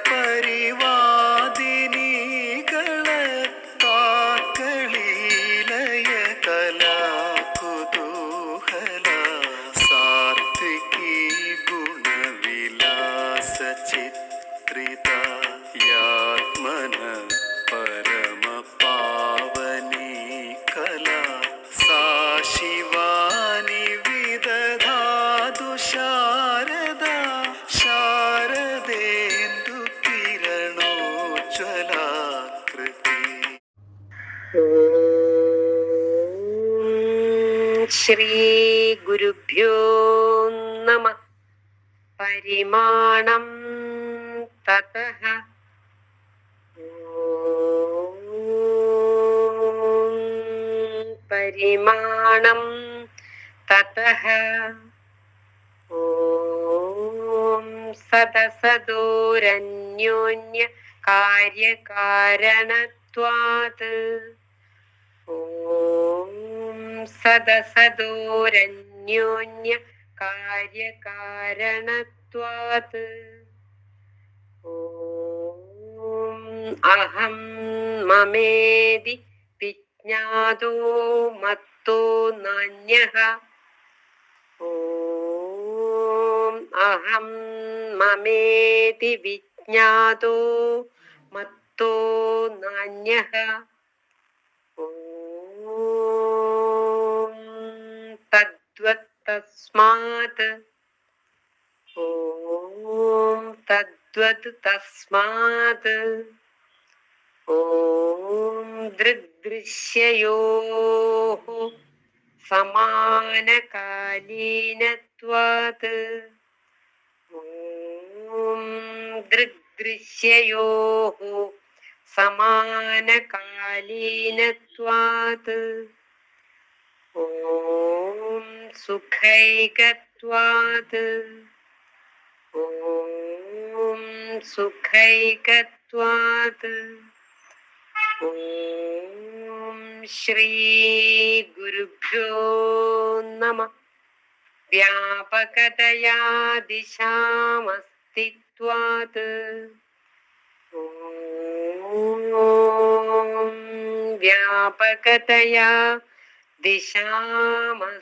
പരിവാദിനികളീലയ കലാകുതൂഹല സാത്വികീ ഗുണവിലാസ ചിത്രിത യാത്മന പരമ പാവനീ കല സാ ശിവാനി വിദധാതു ശാരദ ശാരദേന്ദു കിരണോജ്വലാകൃതി. ശ്രീ ഗുരുഭ്യോ നമഃ. പരിമാണം തതഃ പരിമാണം തതഃ ഓം സദസദോരന്യോന്യ കാര്യകാരണത്വാത് ഓം സദസദോരന്യോന്യ കാര്യകാരണത്വാത് ഓം അഹം മമേതി വിജ്ഞാതോ മത്തോ നാന്യഃ. ഓം അഹം മമേതി വിജ്ഞാതോ മത്തോ നാന്യഃ. ഓം തദ്വത് തസ്മാത് ഓം തദ്വത് തസ്മാത് ഓം ദൃഗ്ദൃശ്യയോഃ സമാനകാലീനത്വാത് ഓം ദൃഗ്ദൃശ്യയോഃ സമാനകാലീനത്വാത് ഓം സുഖൈകത്വാത് ഓം സുഖൈകത്വാത്. ഓം ശ്രീ ഗുരുഭ്യോ നമഃ. വ്യാപകതയാ ദിശാമസ്തിത്വാത് ഓം വ്യാപകതയാ ദിശാമസ്തിത്വാത്.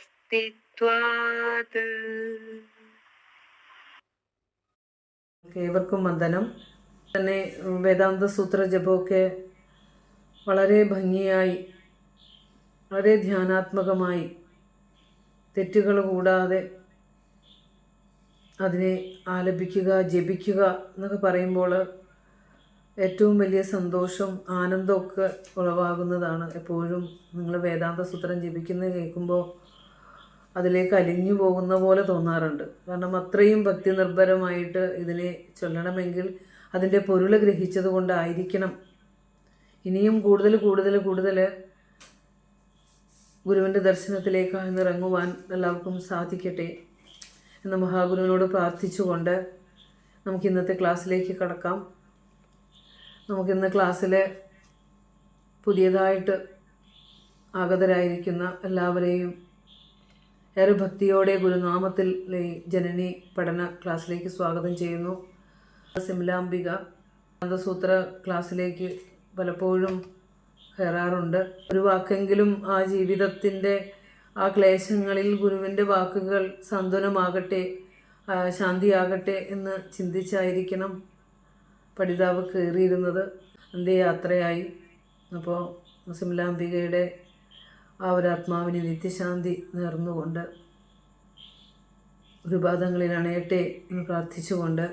ഏവർക്കും വന്ദനം. തന്നെ വേദാന്ത സൂത്ര ജപമൊക്കെ വളരെ ഭംഗിയായി, വളരെ ധ്യാനാത്മകമായി, തെറ്റുകൾ കൂടാതെ അതിനെ ആലപിക്കുക, ജപിക്കുക എന്നൊക്കെ പറയുമ്പോൾ ഏറ്റവും വലിയ സന്തോഷം, ആനന്ദമൊക്കെ ഉളവാകുന്നതാണ്. എപ്പോഴും നിങ്ങൾ വേദാന്ത സൂത്രം ജപിക്കുന്നത് കേൾക്കുമ്പോൾ അതിലേക്ക് അലിഞ്ഞു പോകുന്ന പോലെ തോന്നാറുണ്ട്. കാരണം അത്രയും ഭക്തി നിർഭരമായിട്ട് ഇതിനെ ചൊല്ലണമെങ്കിൽ അതിൻ്റെ പൊരുൾ ഗ്രഹിച്ചത് കൊണ്ടായിരിക്കണം. ഇനിയും കൂടുതൽ കൂടുതൽ കൂടുതൽ ഗുരുവിൻ്റെ ദർശനത്തിലേക്ക് ഇറങ്ങുവാൻ എല്ലാവർക്കും സാധിക്കട്ടെ എന്ന് മഹാഗുരുവിനോട് പ്രാർത്ഥിച്ചുകൊണ്ട് നമുക്ക് ഇന്നത്തെ ക്ലാസ്സിലേക്ക് കടക്കാം. നമുക്കിന്ന് ക്ലാസ്സിൽ പുതിയതായിട്ട് ആഗതരായിരിക്കുന്ന എല്ലാവരെയും ഏറെ ഭക്തിയോടെ ഗുരുനാമത്തിൽ ജനനി പഠന ക്ലാസ്സിലേക്ക് സ്വാഗതം ചെയ്യുന്നു. സിംലാംബിക വേദാന്തസൂത്ര ക്ലാസ്സിലേക്ക് പലപ്പോഴും കയറാറുണ്ട്. ഒരു വാക്കെങ്കിലും ആ ജീവിതത്തിൻ്റെ ആ ക്ലേശങ്ങളിൽ ഗുരുവിൻ്റെ വാക്കുകൾ സാന്ത്വനമാകട്ടെ, ശാന്തിയാകട്ടെ എന്ന് ചിന്തിച്ചായിരിക്കണം പഠിതാവ് കയറിയിരുന്നത്. അന്ത്യയാത്രയായി. അപ്പോൾ സിംലാംബികയുടെ ആ ഒരു ആത്മാവിന് നിത്യശാന്തി നേർന്നുകൊണ്ട് ഗുരുപാദങ്ങളിൽ അണയട്ടെ എന്ന് പ്രാർത്ഥിച്ചുകൊണ്ട്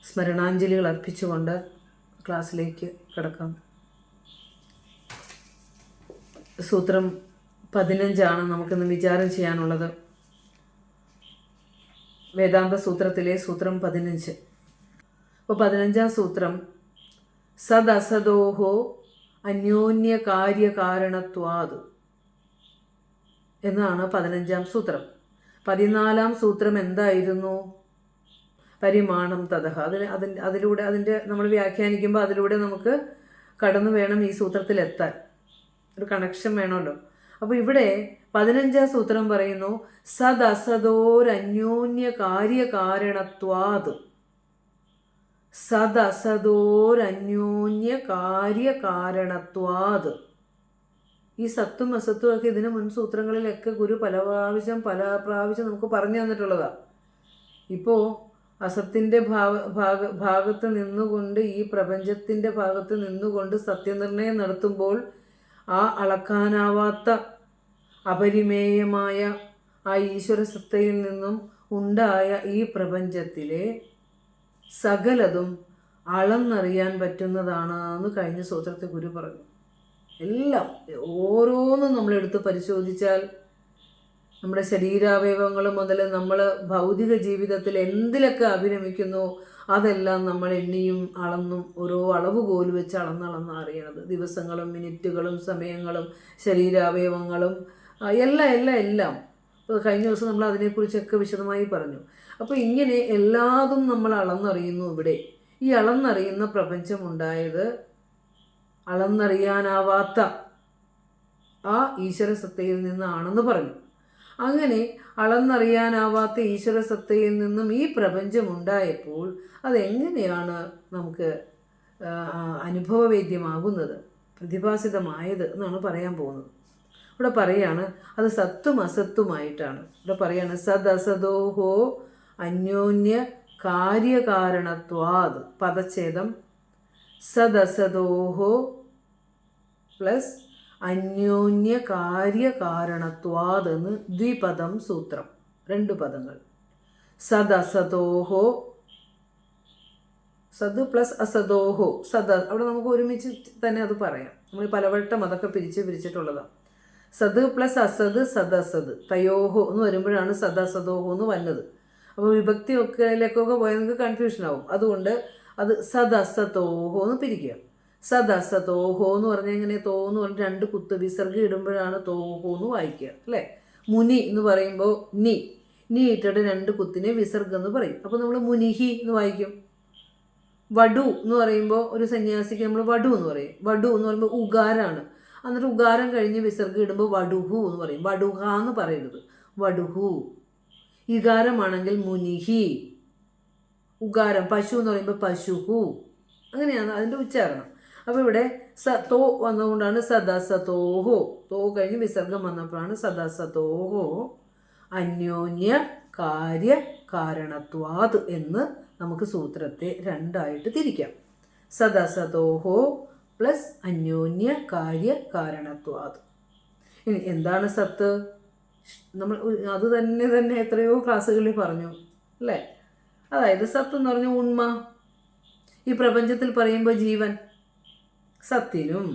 സ്മരണാഞ്ജലികൾ അർപ്പിച്ചുകൊണ്ട് ക്ലാസ്സിലേക്ക് കടക്കാം. സൂത്രം 15 നമുക്കിന്ന് വിചാരം ചെയ്യാനുള്ളത്. വേദാന്ത സൂത്രത്തിലെ സൂത്രം 15. അപ്പോൾ 15 സൂത്രം സദസദോഹോ അന്യോന്യ കാര്യകാരണത്വാത് എന്നാണ് 15 സൂത്രം. 14 സൂത്രം എന്തായിരുന്നു? പരിമാണം തതഃ. അതിലൂടെ അതിൻ്റെ നമ്മൾ വ്യാഖ്യാനിക്കുമ്പോൾ അതിലൂടെ നമുക്ക് കടന്നു വേണം ഈ സൂത്രത്തിലെത്താൻ. ഒരു കണക്ഷൻ വേണമല്ലോ. അപ്പോൾ ഇവിടെ 15 സൂത്രം പറയുന്നു സദസദോരന്യോന്യ കാര്യകാരണത്വാത്. സദസദോരന്യോന്യ കാര്യകാരണത്വാത്. ഈ സത്തും അസത്തും ഒക്കെ ഇതിന് മുൻ സൂത്രങ്ങളിലൊക്കെ ഗുരു പല പ്രാവശ്യം നമുക്ക് പറഞ്ഞു തന്നിട്ടുള്ളതാണ്. ഇപ്പോൾ അസത്തിൻ്റെ ഭാഗത്ത് നിന്നുകൊണ്ട്, ഈ പ്രപഞ്ചത്തിൻ്റെ ഭാഗത്ത് നിന്നുകൊണ്ട് സത്യനിർണയം നടത്തുമ്പോൾ ആ അളക്കാനാവാത്ത അപരിമേയമായ ആ ഈശ്വരസത്തയിൽ നിന്നും ഉണ്ടായ ഈ പ്രപഞ്ചത്തിലെ സകലതും അളന്നറിയാൻ പറ്റുന്നതാണ് എന്ന് കഴിഞ്ഞ സൂത്രത്തിൽ ഗുരു പറഞ്ഞു. എല്ലാം ഓരോന്നും നമ്മളെടുത്ത് പരിശോധിച്ചാൽ നമ്മുടെ ശരീരാവയവങ്ങൾ മുതൽ നമ്മൾ ഭൗതിക ജീവിതത്തിൽ എന്തിലൊക്കെ അഭിരമിക്കുന്നു അതെല്ലാം നമ്മൾ എണ്ണിയും അളന്നും ഓരോ അളവുകോല് വെച്ച് അളന്നളന്ന് അറിയണത്. ദിവസങ്ങളും മിനിറ്റുകളും സമയങ്ങളും ശരീരാവയവങ്ങളും എല്ലാം. അപ്പോൾ കഴിഞ്ഞ ദിവസം നമ്മൾ അതിനെക്കുറിച്ചൊക്കെ വിശദമായി പറഞ്ഞു. അപ്പോൾ ഇങ്ങനെ എല്ലാതും നമ്മൾ അളന്നറിയുന്നു. ഇവിടെ ഈ അളന്നറിയുന്ന പ്രപഞ്ചമുണ്ടായത് അളന്നറിയാനാവാത്ത ആ ഈശ്വരസത്തയിൽ നിന്നാണെന്ന് പറഞ്ഞു. അങ്ങനെ അളന്നറിയാനാവാത്ത ഈശ്വരസത്തയിൽ നിന്നും ഈ പ്രപഞ്ചമുണ്ടായപ്പോൾ അതെങ്ങനെയാണ് നമുക്ക് അനുഭവവേദ്യമാകുന്നത്, പ്രതിഭാസിതമായത് എന്നാണ് പറയാൻ പോകുന്നത്. ഇവിടെ പറയാണ് അത് സത്തും അസത്തുമായിട്ടാണ്. ഇവിടെ പറയാണ് സദസദോഹോ അന്യോന്യ കാര്യകാരണത്വാത്. പദച്ഛേദം സദസദോഹോ പ്ലസ് അന്യോന്യ കാര്യകാരണത്വാത് എന്ന് ദ്വിപദം സൂത്രം, 2 പദങ്ങൾ. സദസദോഹോ, സദ് പ്ലസ് അസദോഹോ, അവിടെ നമുക്ക് ഒരുമിച്ച് തന്നെ അത് പറയാം. നമ്മൾ പലവട്ടം അതൊക്കെ പിരിച്ചിട്ടുള്ളതാണ്. സദ് പ്ലസ് അസദ് സദസദ് തയോഹോ എന്ന് വരുമ്പോഴാണ് സദസദോഹോ എന്ന് വന്നത്. അപ്പോൾ വിഭക്തി ഒക്കെയിലേക്കൊക്കെ പോയാൽ നിങ്ങൾക്ക് കൺഫ്യൂഷൻ ആവും. അതുകൊണ്ട് അത് സദസതോഹോ എന്ന് പിരിക്കുക. സദസതോഹോ എന്ന് പറഞ്ഞാൽ എങ്ങനെ, തോ എന്ന് പറഞ്ഞാൽ 2 കുത്ത് വിസർഗം ഇടുമ്പോഴാണ് തോഹോ എന്ന് വായിക്കുക, അല്ലേ? മുനി എന്ന് പറയുമ്പോൾ നീ ഇട്ടിട്ട് 2 കുത്തിനെ വിസർഗം എന്ന് പറയും. അപ്പോൾ നമ്മൾ മുനിഹി എന്ന് വായിക്കും. വടു എന്ന് പറയുമ്പോൾ ഒരു സന്യാസിക്ക് നമ്മൾ വടു എന്ന് പറയും. വടു എന്ന് പറയുമ്പോൾ ഉകാരാണ്. എന്നിട്ട് ഉകാരം കഴിഞ്ഞ് വിസർഗം ഇടുമ്പോൾ വടുഹു എന്ന് പറയും. വടുഹ എന്ന് പറയരുത്, വടുഹു. ഇകാരമാണെങ്കിൽ മുനിഹി. ഉകാരം പശു എന്ന് പറയുമ്പോൾ പശുഹു. അങ്ങനെയാണ് അതിൻ്റെ ഉച്ചാരണം. അപ്പോൾ ഇവിടെ തോ വന്നുകൊണ്ടാണ് സദസതോഹോ. തോ കഴിഞ്ഞ് വിസർഗം വന്നപ്പോഴാണ് സദസതോഹോ അന്യോന്യ കാര്യകാരണത്വാത് എന്ന് നമുക്ക് സൂത്രത്തെ 2ആയിട്ട് തിരിക്കാം. സദസതോഹോ പ്ലസ് അന്യോന്യ കാര്യകാരണത്വാത്. ഇനി എന്താണ് സത്ത്? നമ്മൾ അത് തന്നെ എത്രയോ ക്ലാസ്സുകളിൽ പറഞ്ഞു, അല്ലേ? അതായത് സത്ത് എന്ന് പറഞ്ഞാൽ ഉണ്മ. ഈ പ്രപഞ്ചത്തിൽ പറയുമ്പോൾ ജീവൻ, സത്തിനും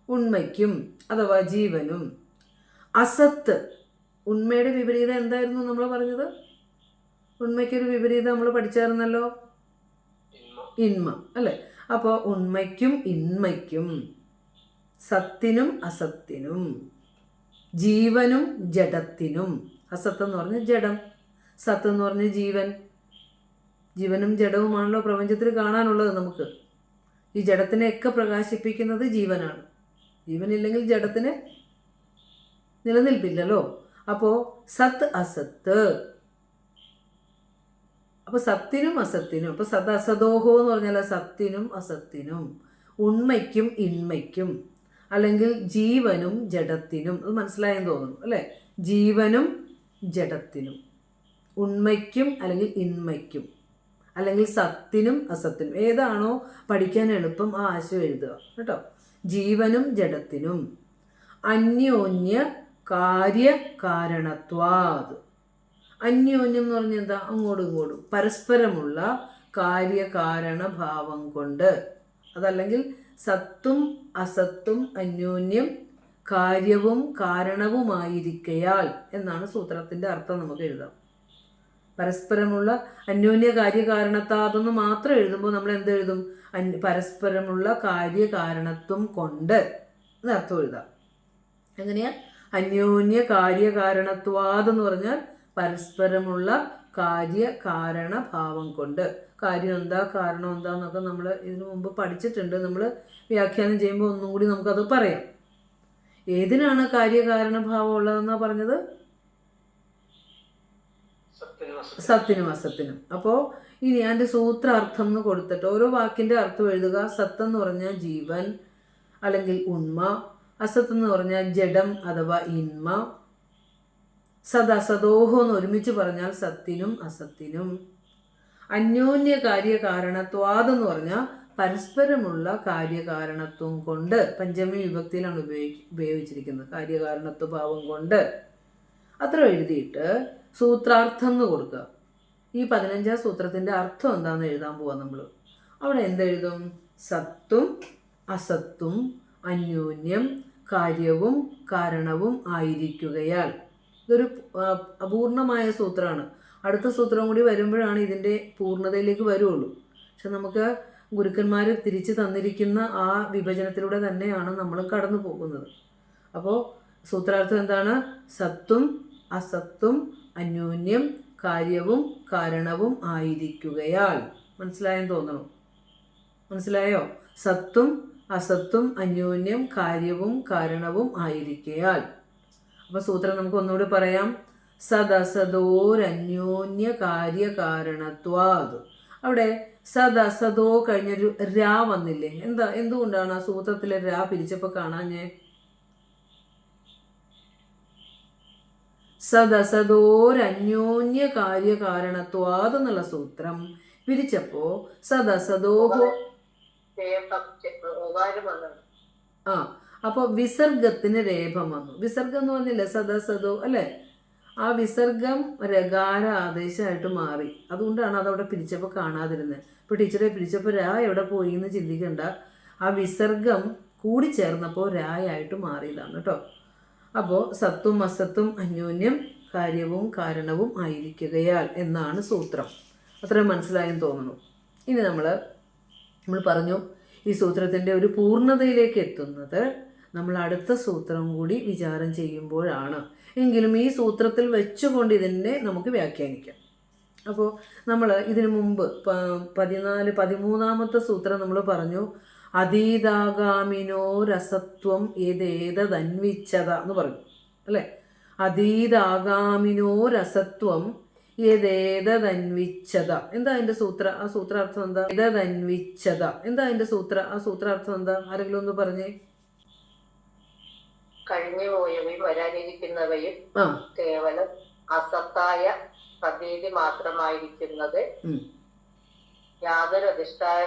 ഉണ്മയ്ക്കും അഥവാ ജീവനും. അസത്ത്, ഉണ്മയുടെ വിപരീതം എന്തായിരുന്നു നമ്മൾ പറഞ്ഞത്? ഉണ്മയ്ക്കൊരു വിപരീതം നമ്മൾ പഠിച്ചായിരുന്നല്ലോ, ഇന്മ, അല്ലേ? അപ്പോൾ ഉണ്മയ്ക്കും ഇന്മയ്ക്കും, സത്തിനും അസത്തിനും, ജീവനും ജഡത്തിനും. അസത്ത് എന്ന് പറഞ്ഞ ജഡം, സത്ത് എന്ന് പറഞ്ഞ ജീവൻ. ജീവനും ജഡവുമാണല്ലോ പ്രപഞ്ചത്തിൽ കാണാനുള്ളത് നമുക്ക്. ഈ ജഡത്തിനെയൊക്കെ പ്രകാശിപ്പിക്കുന്നത് ജീവനാണ്. ജീവനില്ലെങ്കിൽ ജഡത്തിന് നിലനിൽപ്പില്ലല്ലോ. അപ്പോൾ സത്ത് അസത്ത്, അപ്പോൾ സത്തിനും അസത്തിനും. അപ്പോൾ സത് അസതോഹോ എന്ന് പറഞ്ഞാൽ സത്തിനും അസത്തിനും, ഉണ്മയ്ക്കും ഇന്മയ്ക്കും, അല്ലെങ്കിൽ ജീവനും ജഡത്തിനും. അത് മനസ്സിലായെന്ന് തോന്നുന്നു, അല്ലേ? ജീവനും ജഡത്തിനും, ഉണ്മയ്ക്കും അല്ലെങ്കിൽ ഇന്മയ്ക്കും, അല്ലെങ്കിൽ സത്തിനും അസത്തിനും. ഏതാണോ പഠിക്കാൻ എളുപ്പം ആ ആശയം എഴുതുക കേട്ടോ. ജീവനും ജഡത്തിനും അന്യോന്യ കാര്യകാരണത്വാത്. അന്യോന്യം എന്ന് പറഞ്ഞാൽ എന്താ? അങ്ങോട്ടും ഇങ്ങോട്ടും പരസ്പരമുള്ള കാര്യകാരണഭാവം കൊണ്ട്. അതല്ലെങ്കിൽ സത്തും അസത്തും അന്യോന്യം കാര്യവും കാരണവുമായിരിക്കയാൽ എന്നാണ് സൂത്രത്തിൻ്റെ അർത്ഥം. നമുക്ക് എഴുതാം. പരസ്പരമുള്ള അന്യോന്യ കാര്യകാരണത്താതെന്ന് മാത്രം എഴുതുമ്പോൾ നമ്മൾ എന്തെഴുതും? പരസ്പരമുള്ള കാര്യകാരണത്വം കൊണ്ട് എന്നർത്ഥം എഴുതാം. എങ്ങനെയാ? അന്യോന്യ കാര്യകാരണത്വാതെന്ന് പറഞ്ഞാൽ പരസ്പരമുള്ള കാര്യകാരണഭാവം കൊണ്ട്. കാര്യം എന്താ, കാരണം എന്താന്നൊക്കെ നമ്മൾ ഇതിനു മുമ്പ് പഠിച്ചിട്ടുണ്ട്. നമ്മൾ വ്യാഖ്യാനം ചെയ്യുമ്പോൾ ഒന്നും കൂടി നമുക്കത് പറയാം. ഏതിനാണ് കാര്യകാരണഭാവം ഉള്ളതെന്നാണ് പറഞ്ഞത്? സത്തിനും അസത്തിനും. അപ്പോൾ ഇനി അതിൻ്റെ സൂത്രാർത്ഥം എന്ന് കൊടുത്തിട്ട് ഓരോ വാക്കിൻ്റെ അർത്ഥം എഴുതുക. സത്ത് എന്ന് പറഞ്ഞാൽ ജീവൻ അല്ലെങ്കിൽ ഉണ്മ, അസത്ത് എന്ന് പറഞ്ഞാൽ ജഡം അഥവാ ഇന്മ, സദാസദോഹോ എന്ന് ഒരുമിച്ച് പറഞ്ഞാൽ സത്തിനും അസത്തിനും, അന്യോന്യ കാര്യകാരണത്വാദെന്ന് പറഞ്ഞാൽ പരസ്പരമുള്ള കാര്യകാരണത്വം കൊണ്ട്, പഞ്ചമി വിഭക്തിയിലാണ് ഉപയോഗിച്ചിരിക്കുന്നത്, കാര്യകാരണത്വ ഭാവം കൊണ്ട്. അത്ര എഴുതിയിട്ട് സൂത്രാർത്ഥം എന്ന് കൊടുക്കുക. ഈ 15 സൂത്രത്തിൻ്റെ അർത്ഥം എന്താണെന്ന് എഴുതാൻ പോവാം നമ്മൾ. അവിടെ എന്തെഴുതും? സത്തും അസത്തും അന്യോന്യം കാര്യവും കാരണവും ആയിരിക്കുകയാൽ. ഇതൊരു അപൂർണമായ സൂത്രമാണ്. അടുത്ത സൂത്രം കൂടി വരുമ്പോഴാണ് ഇതിൻ്റെ പൂർണ്ണതയിലേക്ക് വരുള്ളൂ. പക്ഷെ നമുക്ക് ഗുരുക്കന്മാർ തിരിച്ചു തന്നിരിക്കുന്ന ആ വിഭജനത്തിലൂടെ തന്നെയാണ് നമ്മൾ കടന്നു പോകുന്നത്. അപ്പോൾ സൂത്രാർത്ഥം എന്താണ്? സത്തും അസത്തും അന്യോന്യം കാര്യവും കാരണവും ആയിരിക്കുകയാൽ. മനസ്സിലായെന്ന് തോന്നണം. മനസ്സിലായോ? സത്തും അസത്തും അന്യോന്യം കാര്യവും കാരണവും ആയിരിക്കയാൽ. അപ്പോൾ സൂത്രം നമുക്ക് ഒന്നുകൂടി പറയാം. സദസദോരന്യോന്യ കാര്യകാരണത്വാത്. അവിടെ സദസദോ കഴിഞ്ഞൊരു രാ വന്നില്ലേ? എന്തുകൊണ്ടാണ് ആ സൂത്രത്തിലെ രാ പിരിച്ചപ്പോൾ കാണാഞ്ഞേ? സദസദോരന്യോന്യ കാര്യകാരണത്വാത് എന്നുള്ള സൂത്രം പിരിച്ചപ്പോൾ സദസദോഹോ അപ്പോൾ വിസർഗത്തിന് രേഖം വന്നു. വിസർഗം എന്ന് പറഞ്ഞില്ലേ? സദസദോ അല്ലേ? ആ വിസർഗം രകാര ആദേശമായിട്ട് മാറി. അതുകൊണ്ടാണ് അതവിടെ പിരിച്ചപ്പോൾ കാണാതിരുന്നത്. ഇപ്പോൾ ടീച്ചറെ പിരിച്ചപ്പോൾ രാ എവിടെ പോയി എന്ന് ചിന്തിക്കണ്ട. ആ വിസർഗം കൂടി ചേർന്നപ്പോൾ രായായിട്ട് മാറിയതാണ് കേട്ടോ. അപ്പോൾ സത്തും അസത്തും അന്യോന്യം കാര്യവും കാരണവും ആയിരിക്കുകയാൽ എന്നാണ് സൂത്രം. അത്രയും മനസ്സിലായെന്ന് തോന്നുന്നു. ഇനി നമ്മൾ പറഞ്ഞു ഈ സൂത്രത്തിൻ്റെ ഒരു പൂർണ്ണതയിലേക്ക് എത്തുന്നത് നമ്മൾ അടുത്ത സൂത്രം കൂടി വിചാരം ചെയ്യുമ്പോഴാണ്. എങ്കിലും ഈ സൂത്രത്തിൽ വെച്ചുകൊണ്ട് ഇതിനെ നമുക്ക് വ്യാഖ്യാനിക്കാം. അപ്പോൾ നമ്മൾ ഇതിനു മുമ്പ് 13ാമത്തെ സൂത്രം നമ്മൾ പറഞ്ഞു അതീതാഗാമിനോ രസത്വം ഏതേതന്വിച്ഛത എന്ന് പറഞ്ഞു അല്ലേ? അതീതാഗാമിനോ രസത്വം ഏതേതന്വിച്ഛത. എന്താ അതിൻ്റെ ആ സൂത്രാർത്ഥം എന്താ? ഏതന്വിച്ഛത എന്താ അതിൻ്റെ ആ സൂത്രാർത്ഥം എന്താ? ആരെങ്കിലും ഒന്ന് പറഞ്ഞേ. കഴിഞ്ഞു പോയവയും വരാനിരിക്കുന്നവയും കേവലം അസത്തായ പ്രതീതി മാത്രമായിരിക്കുന്നത് യാതൊരു അധിഷ്ഠാന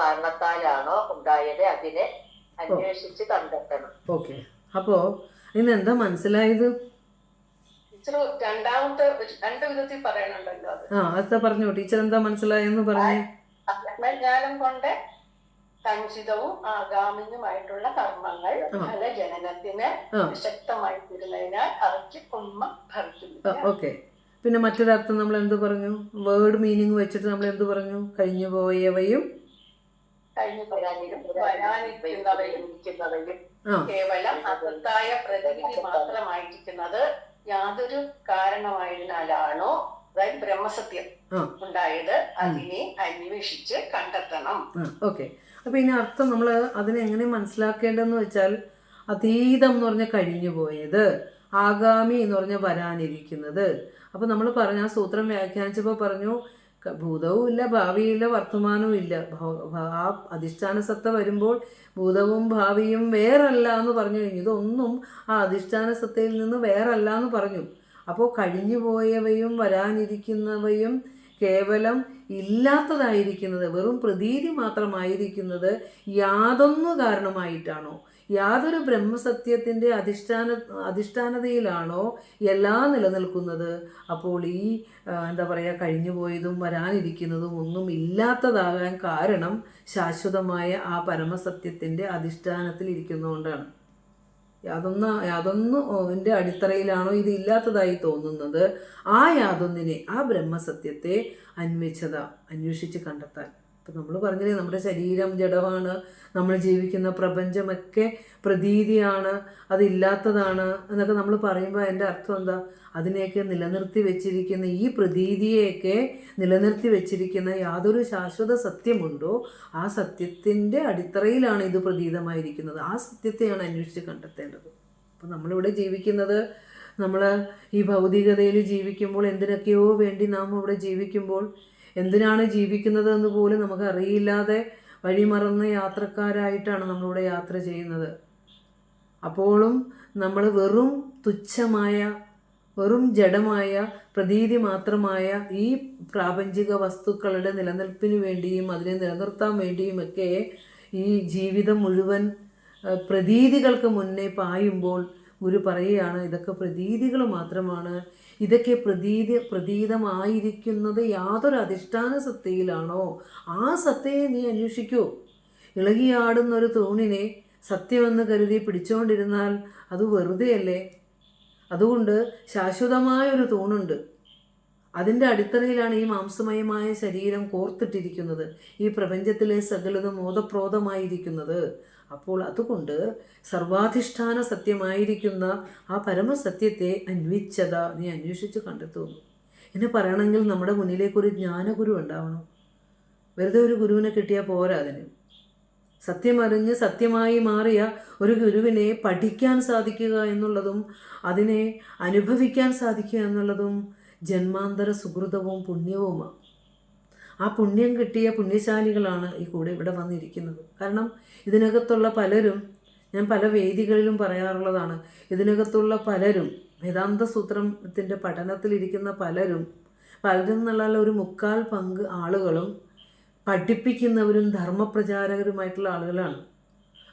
കാരണത്താലാണോ ഉണ്ടായത് അതിനെ അന്വേഷിച്ച് കണ്ടെത്തണം. ഓക്കെ. അപ്പോ ഇന്നെന്താ മനസ്സിലായത്? രണ്ട് വിധത്തിൽ പറയണുണ്ടല്ലോ. അത് പറഞ്ഞു. ടീച്ചർ എന്താ മനസ്സിലായെന്ന് പറഞ്ഞു. ആത്മജ്ഞാനം കൊണ്ട് സഞ്ചിതവും ആഗാമിയുമായിട്ടുള്ള കർമ്മങ്ങൾ ഫല ജനനത്തിന് ശക്തമായി തീരുന്നതിനാൽ അവയ്ക്ക് ഉണ്മ ഭവിക്കുന്നു. ഓക്കെ. പിന്നെ മറ്റൊരർത്ഥം നമ്മൾ എന്ത് പറഞ്ഞു? വേർഡ് മീനിങ് വെച്ചിട്ട് നമ്മൾ എന്ത് പറഞ്ഞു? കഴിഞ്ഞു പോയവയും വരാനിരിക്കുന്നവയും കേവലം അസത്തായ പ്രതീതി മാത്രമായിരിക്കുന്നത് യാതൊരു കാരണമായതിനാലാണോ അതായത് ബ്രഹ്മസത്യം ഉണ്ടായത് അതിനെ അന്വേഷിച്ച് കണ്ടെത്തണം. ഓക്കെ. അപ്പോൾ ഇനി അർത്ഥം നമ്മൾ അതിനെ എങ്ങനെ മനസ്സിലാക്കേണ്ടതെന്ന് വെച്ചാൽ അതീതം എന്ന് പറഞ്ഞാൽ കഴിഞ്ഞു പോയത്, ആഗാമി എന്ന് പറഞ്ഞാൽ വരാനിരിക്കുന്നത്. അപ്പോൾ നമ്മൾ പറഞ്ഞ ആ സൂത്രം വ്യാഖ്യാനിച്ചപ്പോൾ പറഞ്ഞു ഭൂതവും ഇല്ല ഭാവിയും ഇല്ല വർത്തമാനവും ഇല്ല. ആ അധിഷ്ഠാന സത്ത വരുമ്പോൾ ഭൂതവും ഭാവിയും വേറല്ല എന്ന് പറഞ്ഞു കഴിഞ്ഞു. ഇതൊന്നും ആ അധിഷ്ഠാന സത്തയിൽ നിന്ന് വേറല്ല എന്ന് പറഞ്ഞു. അപ്പോൾ കഴിഞ്ഞു പോയവയും വരാനിരിക്കുന്നവയും കേവലം ഇല്ലാത്തതായിരിക്കുന്നത്, വെറും പ്രതീതി മാത്രമായിരിക്കുന്നത് യാതൊന്നു കാരണമായിട്ടാണോ, യാതൊരു ബ്രഹ്മസത്യത്തിൻ്റെ അധിഷ്ഠാനതയിലാണോ എല്ലാം നിലനിൽക്കുന്നത്? അപ്പോൾ ഈ എന്താ പറയുക, കഴിഞ്ഞു പോയതും വരാനിരിക്കുന്നതും ഒന്നും ഇല്ലാത്തതാകാൻ കാരണം ശാശ്വതമായ ആ പരമസത്യത്തിൻ്റെ അധിഷ്ഠാനത്തിൽ ഇരിക്കുന്നതുകൊണ്ടാണ്. യാതൊന്നും എൻ്റെ അടിത്തറയിലാണോ ഇത് ഇല്ലാത്തതായി തോന്നുന്നത്, ആ യാതൊന്നിനെ, ആ ബ്രഹ്മസത്യത്തെ അന്വേഷിച്ച് കണ്ടെത്താൻ. ഇപ്പം നമ്മൾ പറഞ്ഞില്ലേ, നമ്മുടെ ശരീരം ജഡമാണ്, നമ്മൾ ജീവിക്കുന്ന പ്രപഞ്ചമൊക്കെ പ്രതീതിയാണ്, അതില്ലാത്തതാണ് എന്നൊക്കെ നമ്മൾ പറയുമ്പോൾ അതിൻ്റെ അർത്ഥം എന്താ? അതിനെയൊക്കെ നിലനിർത്തി വെച്ചിരിക്കുന്ന, ഈ പ്രതീതിയെയൊക്കെ നിലനിർത്തി വെച്ചിരിക്കുന്ന യാതൊരു ശാശ്വത സത്യമുണ്ടോ ആ സത്യത്തിൻ്റെ അടിത്തറയിലാണ് ഇത് പ്രതീതമായിരിക്കുന്നത്. ആ സത്യത്തെയാണ് അന്വേഷിച്ച് കണ്ടെത്തേണ്ടത്. അപ്പോൾ നമ്മളിവിടെ ജീവിക്കുന്നത്, നമ്മൾ ഈ ഭൗതികതയിൽ ജീവിക്കുമ്പോൾ, എന്തിനൊക്കെയോ വേണ്ടി നാം ഇവിടെ ജീവിക്കുമ്പോൾ എന്തിനാണ് ജീവിക്കുന്നത് എന്ന് പോലും നമുക്ക് അറിയില്ലാതെ വഴിമറന്ന യാത്രക്കാരായിട്ടാണ് നമ്മളിവിടെ യാത്ര ചെയ്യുന്നത്. അപ്പോഴും നമ്മൾ വെറും തുച്ഛമായ, വെറും ജഡമായ, പ്രതീതി മാത്രമായ ഈ പ്രാപഞ്ചിക വസ്തുക്കളുടെ നിലനിൽപ്പിന് വേണ്ടിയും അതിനെ നിലനിർത്താൻ വേണ്ടിയുമൊക്കെ ഈ ജീവിതം മുഴുവൻ പ്രതീതികൾക്ക് മുന്നേ പായുമ്പോൾ ഗുരു പറയുകയാണ്, ഇതൊക്കെ പ്രതീതികൾ മാത്രമാണ്. ഇതൊക്കെ പ്രതീതമായിരിക്കുന്നത് യാതൊരു അധിഷ്ഠാന സത്തയിലാണോ ആ സത്തയെ നീ അന്വേഷിക്കൂ. ഇളകിയാടുന്നൊരു തൂണിനെ സത്യമെന്ന് കരുതി പിടിച്ചുകൊണ്ടിരുന്നാൽ അത് വെറുതെയല്ലേ. അതുകൊണ്ട് ശാശ്വതമായൊരു തൂണുണ്ട്. അതിൻ്റെ അടിത്തറയിലാണ് ഈ മാംസമയമായ ശരീരം കോർത്തിട്ടിരിക്കുന്നത്, ഈ പ്രപഞ്ചത്തിലെ സകലതും ഓതപ്രോതമായിരിക്കുന്നത്. അപ്പോൾ അതുകൊണ്ട് സർവാധിഷ്ഠാന സത്യമായിരിക്കുന്ന ആ പരമസത്യത്തെ നീ അന്വേഷിച്ച് കണ്ടെത്തുന്നു. എന്നെ പറയണമെങ്കിൽ നമ്മുടെ മുന്നിലേക്കൊരു ജ്ഞാനഗുരു ഉണ്ടാവണം. വെറുതെ ഒരു ഗുരുവിനെ കിട്ടിയാൽ പോരാ. അതിന് സത്യമറിഞ്ഞ് സത്യമായി മാറിയ ഒരു ഗുരുവിനെ പഠിക്കാൻ സാധിക്കുക എന്നുള്ളതും അതിനെ അനുഭവിക്കാൻ സാധിക്കുക എന്നുള്ളതും ജന്മാന്തര സുഹൃതവും പുണ്യവുമാണ്. ആ പുണ്യം കിട്ടിയ പുണ്യശാലികളാണ് ഈ കൂടെ ഇവിടെ വന്നിരിക്കുന്നത്. കാരണം ഇതിനകത്തുള്ള പലരും, ഞാൻ പല വേദികളിലും പറയാറുള്ളതാണ്, ഇതിനകത്തുള്ള പലരും വേദാന്ത സൂത്രത്തിൻ്റെ പഠനത്തിലിരിക്കുന്ന പലരും എന്നുള്ള ഒരു 3/4 പങ്ക് ആളുകളും പഠിപ്പിക്കുന്നവരും ധർമ്മപ്രചാരകരുമായിട്ടുള്ള ആളുകളാണ്.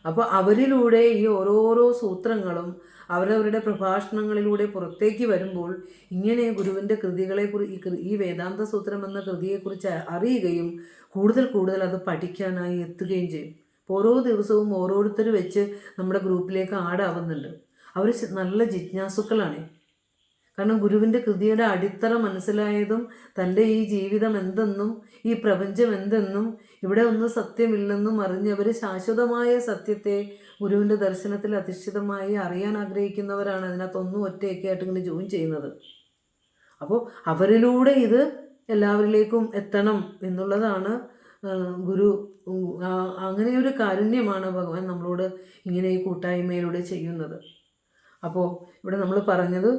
അപ്പോൾ അവരിലൂടെ ഈ ഓരോരോ സൂത്രങ്ങളും അവരവരുടെ പ്രഭാഷണങ്ങളിലൂടെ പുറത്തേക്ക് വരുമ്പോൾ ഇങ്ങനെ ഗുരുവിൻ്റെ ഈ വേദാന്ത സൂത്രം എന്ന കൃതിയെക്കുറിച്ച് അറിയുകയും കൂടുതൽ അത് പഠിക്കാനായി എത്തുകയും ചെയ്യും. ഓരോ ദിവസവും ഓരോരുത്തർ വെച്ച് നമ്മുടെ ഗ്രൂപ്പിലേക്ക് ആഡാവുന്നുണ്ട്. അവർ നല്ല ജിജ്ഞാസുക്കളാണ്. കാരണം ഗുരുവിൻ്റെ കൃതിയുടെ അടിത്തറ മനസ്സിലായതും തൻ്റെ ഈ ജീവിതം എന്തെന്നും ഈ പ്രപഞ്ചം എന്തെന്നും ഇവിടെ ഒന്നും സത്യമില്ലെന്നും അറിഞ്ഞവർ ശാശ്വതമായ സത്യത്തെ ഗുരുവിൻ്റെ ദർശനത്തിൽ അധിഷ്ഠിതമായി അറിയാൻ ആഗ്രഹിക്കുന്നവരാണ് അതിനകത്തൊന്നും ഒറ്റയൊക്കെ ആയിട്ട് ഇങ്ങനെ ജോയിൻ ചെയ്യുന്നത്. അപ്പോൾ അവരിലൂടെ ഇത് എല്ലാവരിലേക്കും എത്തണം എന്നുള്ളതാണ് ഗുരു. അങ്ങനെയൊരു കാരുണ്യമാണ് ഭഗവാൻ നമ്മളോട് ഇങ്ങനെ ഈ കൂട്ടായ്മയിലൂടെ ചെയ്യുന്നത്. അപ്പോൾ ഇവിടെ നമ്മൾ പറഞ്ഞത്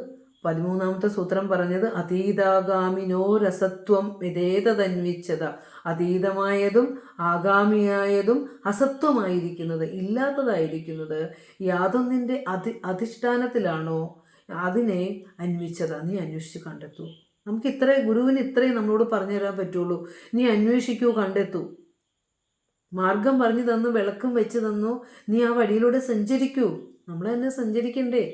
13ാമത്തെ സൂത്രം പറഞ്ഞത് അതീതാഗാമിനോ രസത്വം വിധേതന്വിച്ചത. അതീതമായതും ആഗാമിയായതും അസത്വമായിരിക്കുന്നത്, ഇല്ലാത്തതായിരിക്കുന്നത് യാതൊന്നിൻ്റെ അധിഷ്ഠാനത്തിലാണോ അതിനെ അന്വിച്ചത, നീ അന്വേഷിച്ച് കണ്ടെത്തൂ. നമുക്ക് ഗുരുവിന് ഇത്രയും നമ്മളോട് പറഞ്ഞു തരാൻ പറ്റുള്ളൂ. നീ അന്വേഷിക്കൂ, കണ്ടെത്തൂ. മാർഗം പറഞ്ഞു തന്നു, വിളക്കും വെച്ച് തന്നു, നീ ആ വഴിയിലൂടെ സഞ്ചരിക്കൂ. നമ്മൾ തന്നെ സഞ്ചരിക്കണ്ടേ?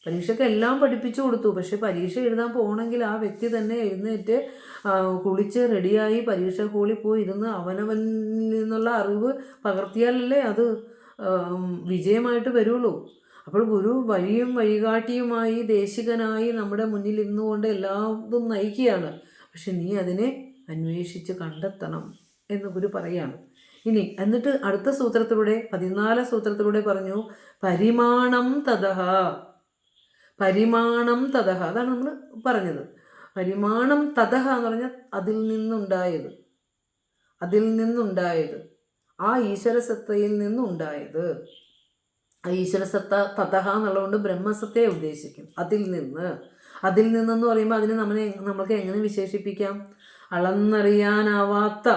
പരീക്ഷയ്ക്ക് എല്ലാം പഠിപ്പിച്ചു കൊടുത്തു. പക്ഷെ പരീക്ഷ എഴുതാൻ പോകണമെങ്കിൽ ആ വ്യക്തി തന്നെ എഴുന്നേറ്റ് കുളിച്ച് റെഡിയായി പരീക്ഷ ഹോളിൽ പോയി ഇരുന്ന് അവനവനിൽ നിന്നുള്ള അറിവ് പകർത്തിയാലല്ലേ അത് വിജയമായിട്ട് വരുള്ളൂ. അപ്പോൾ ഗുരു വഴിയും വഴികാട്ടിയുമായി ദേശികനായി നമ്മുടെ മുന്നിൽ ഇരുന്നുകൊണ്ട് എല്ലാതും നയിക്കുകയാണ്. പക്ഷെ നീ അതിനെ അന്വേഷിച്ച് കണ്ടെത്തണം എന്ന് ഗുരു പറയാണ്. എന്നിട്ട് അടുത്ത സൂത്രത്തിലൂടെ 14 സൂത്രത്തിലൂടെ പറഞ്ഞു പരിമാണം തതഃ. പരിമാണം തതഃ, അതാണ് നമ്മൾ പറഞ്ഞത്. പരിമാണം തതഃ എന്ന് പറഞ്ഞാൽ അതിൽ നിന്നുണ്ടായത്, ആ ഈശ്വരസത്തയിൽ നിന്നുണ്ടായത്. ആ ഈശ്വരസത്ത തതഃ എന്നുള്ളതുകൊണ്ട് ബ്രഹ്മസത്തയെ ഉദ്ദേശിക്കും. അതിൽ നിന്നെന്ന് പറയുമ്പോൾ അതിനെ നമ്മൾക്ക് എങ്ങനെ വിശേഷിപ്പിക്കാം? അളന്നറിയാനാവാത്ത,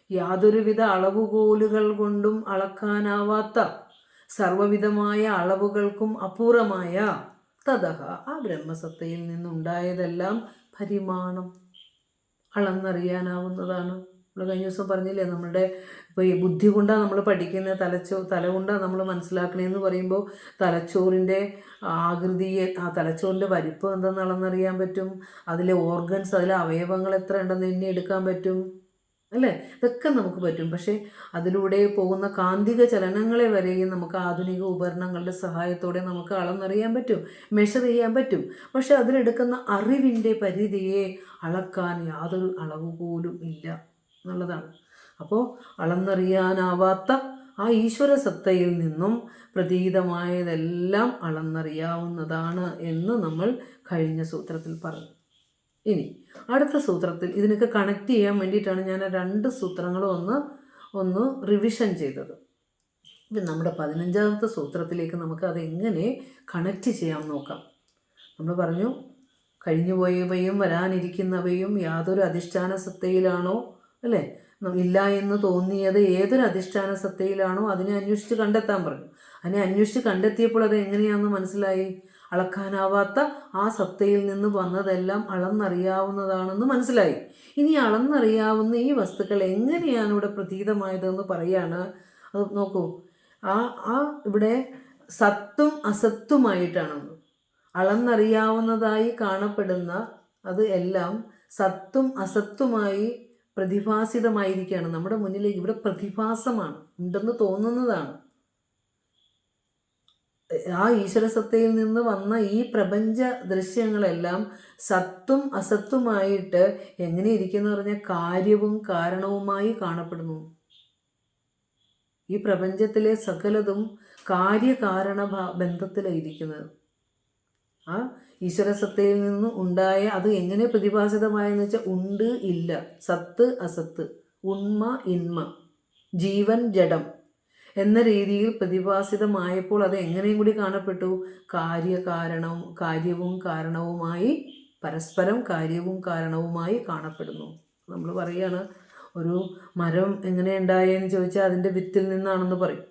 യാതൊരുവിധ അളവുകോലുകൾ കൊണ്ടും അളക്കാനാവാത്ത, സർവവിധമായ അളവുകൾക്കും അപൂർവമായ തതഃ, ആ ബ്രഹ്മസത്തയിൽ നിന്നുണ്ടായതെല്ലാം പരിമാണം, അളന്നറിയാനാവുന്നതാണ്. നമ്മൾ കഴിഞ്ഞ ദിവസം പറഞ്ഞില്ലേ, നമ്മളുടെ ഇപ്പോൾ ഈ ബുദ്ധി കൊണ്ടാണ് നമ്മൾ പഠിക്കുന്നത്, തല കൊണ്ടാണ് നമ്മൾ മനസ്സിലാക്കണേന്ന് പറയുമ്പോൾ തലച്ചോറിൻ്റെ ആകൃതിയെ, ആ തലച്ചോറിൻ്റെ വലിപ്പം എന്തെന്ന് അളന്നറിയാൻ പറ്റും. അതിലെ ഓർഗൻസ്, അതിലെ അവയവങ്ങൾ എത്ര ഉണ്ടെന്ന് എണ്ണി എടുക്കാൻ പറ്റും, അല്ലേ? ഇതൊക്കെ നമുക്ക് പറ്റും. പക്ഷേ അതിലൂടെ പോകുന്ന കാന്തിക ചലനങ്ങളെ വരെയും നമുക്ക് ആധുനിക ഉപകരണങ്ങളുടെ സഹായത്തോടെ നമുക്ക് അളന്നറിയാൻ പറ്റും, മെഷർ ചെയ്യാൻ പറ്റും. പക്ഷെ അതിലെടുക്കുന്ന അറിവിൻ്റെ പരിധിയെ അളക്കാൻ യാതൊരു അളവ് പോലും ഇല്ല എന്നുള്ളതാണ്. അപ്പോൾ അളന്നറിയാനാവാത്ത ആ ഈശ്വര സത്തയിൽ നിന്നും പ്രതീതമായതെല്ലാം അളന്നറിയാവുന്നതാണ് എന്ന് നമ്മൾ കഴിഞ്ഞ സൂത്രത്തിൽ പറഞ്ഞു. ഇനി അടുത്ത സൂത്രത്തിൽ ഇതിനൊക്കെ കണക്ട് ചെയ്യാൻ വേണ്ടിയിട്ടാണ് ഞാൻ 2 സൂത്രങ്ങളും ഒന്ന് റിവിഷൻ ചെയ്തത്. ഇപ്പം നമ്മുടെ 15ാമത്തെ സൂത്രത്തിലേക്ക് നമുക്ക് അത് എങ്ങനെ കണക്റ്റ് ചെയ്യാൻ നോക്കാം. നമ്മൾ പറഞ്ഞു കഴിഞ്ഞുപോയവയും വരാനിരിക്കുന്നവയും യാതൊരു അധിഷ്ഠാന സത്തയിലാണോ, അല്ലേ, ഇല്ല എന്ന് തോന്നിയത് ഏതൊരു അധിഷ്ഠാന സത്തയിലാണോ അതിനെ അന്വേഷിച്ച് കണ്ടെത്താൻ പറഞ്ഞു. അതിനെ അന്വേഷിച്ച് കണ്ടെത്തിയപ്പോൾ അത് എങ്ങനെയാണെന്ന് മനസ്സിലായി. അളക്കാനാവാത്ത ആ സത്തയിൽ നിന്ന് വന്നതെല്ലാം അളന്നറിയാവുന്നതാണെന്ന് മനസ്സിലായി. ഇനി അളന്നറിയാവുന്ന ഈ വസ്തുക്കൾ എങ്ങനെയാണ് ഇവിടെ പ്രതീതമായതെന്ന് പറയാണ്. അത് നോക്കൂ, ആ ഇവിടെ സത്തും അസത്തുമായിട്ടാണെന്ന്. അളന്നറിയാവുന്നതായി കാണപ്പെടുന്ന അത് എല്ലാം സത്തും അസത്തുമായി പ്രതിഭാസിതമായിരിക്കുകയാണ് നമ്മുടെ മുന്നിലേക്ക്. ഇവിടെ പ്രതിഭാസമാണ്, ഉണ്ടെന്ന് തോന്നുന്നതാണ്. ആ ഈശ്വരസത്തയിൽ നിന്ന് വന്ന ഈ പ്രപഞ്ച ദൃശ്യങ്ങളെല്ലാം സത്തും അസത്തുമായിട്ട് എങ്ങനെ ഇരിക്കുന്നു പറഞ്ഞാൽ കാര്യവും കാരണവുമായി കാണപ്പെടുന്നു. ഈ പ്രപഞ്ചത്തിലെ സകലതും കാര്യകാരണ ബന്ധത്തിലായിരിക്കുന്നത്. ആ ഈശ്വരസത്തയിൽ നിന്ന് ഉണ്ടായ അത് എങ്ങനെ പ്രതിഭാസിതമായെന്ന് വെച്ചാൽ ഉണ്ട് ഇല്ല, സത്ത് അസത്ത്, ഉണ്മ ഇന്മ, ജീവൻ ജഡം എന്ന രീതിയിൽ പ്രതിഭാസിതമായപ്പോൾ അത് എങ്ങനെയും കൂടി കാണപ്പെട്ടു. കാര്യവും കാരണവുമായി, പരസ്പരം കാര്യവും കാരണവുമായി കാണപ്പെടുന്നു. നമ്മൾ പറയുകയാണ്, ഒരു മരം എങ്ങനെ ഉണ്ടായെന്ന് ചോദിച്ചാൽ അതിൻ്റെ വിത്തിൽ നിന്നാണെന്ന് പറയും.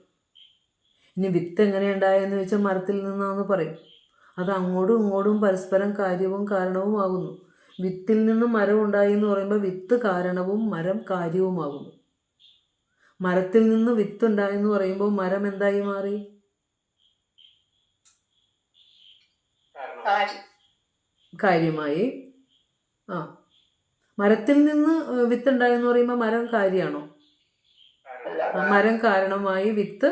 ഇനി വിത്ത് എങ്ങനെ ഉണ്ടായെന്ന് ചോദിച്ചാൽ മരത്തിൽ നിന്നാണെന്ന് പറയും. അത് അങ്ങോട്ടും ഇങ്ങോട്ടും പരസ്പരം കാര്യവും കാരണവും ആകുന്നു. വിത്തിൽ നിന്നും മരം ഉണ്ടായി എന്ന് പറയുമ്പോൾ വിത്ത് കാരണവും മരം കാര്യവുമാകുന്നു. മരത്തിൽ നിന്ന് വിത്ത് ഉണ്ടായെന്ന് പറയുമ്പോൾ മരം എന്തായി മാറി? കാര്യമായി. മരത്തിൽ നിന്ന് വിത്ത് ഉണ്ടായെന്ന് പറയുമ്പോൾ മരം കാര്യമാണോ? മരം കാരണമായി, വിത്ത്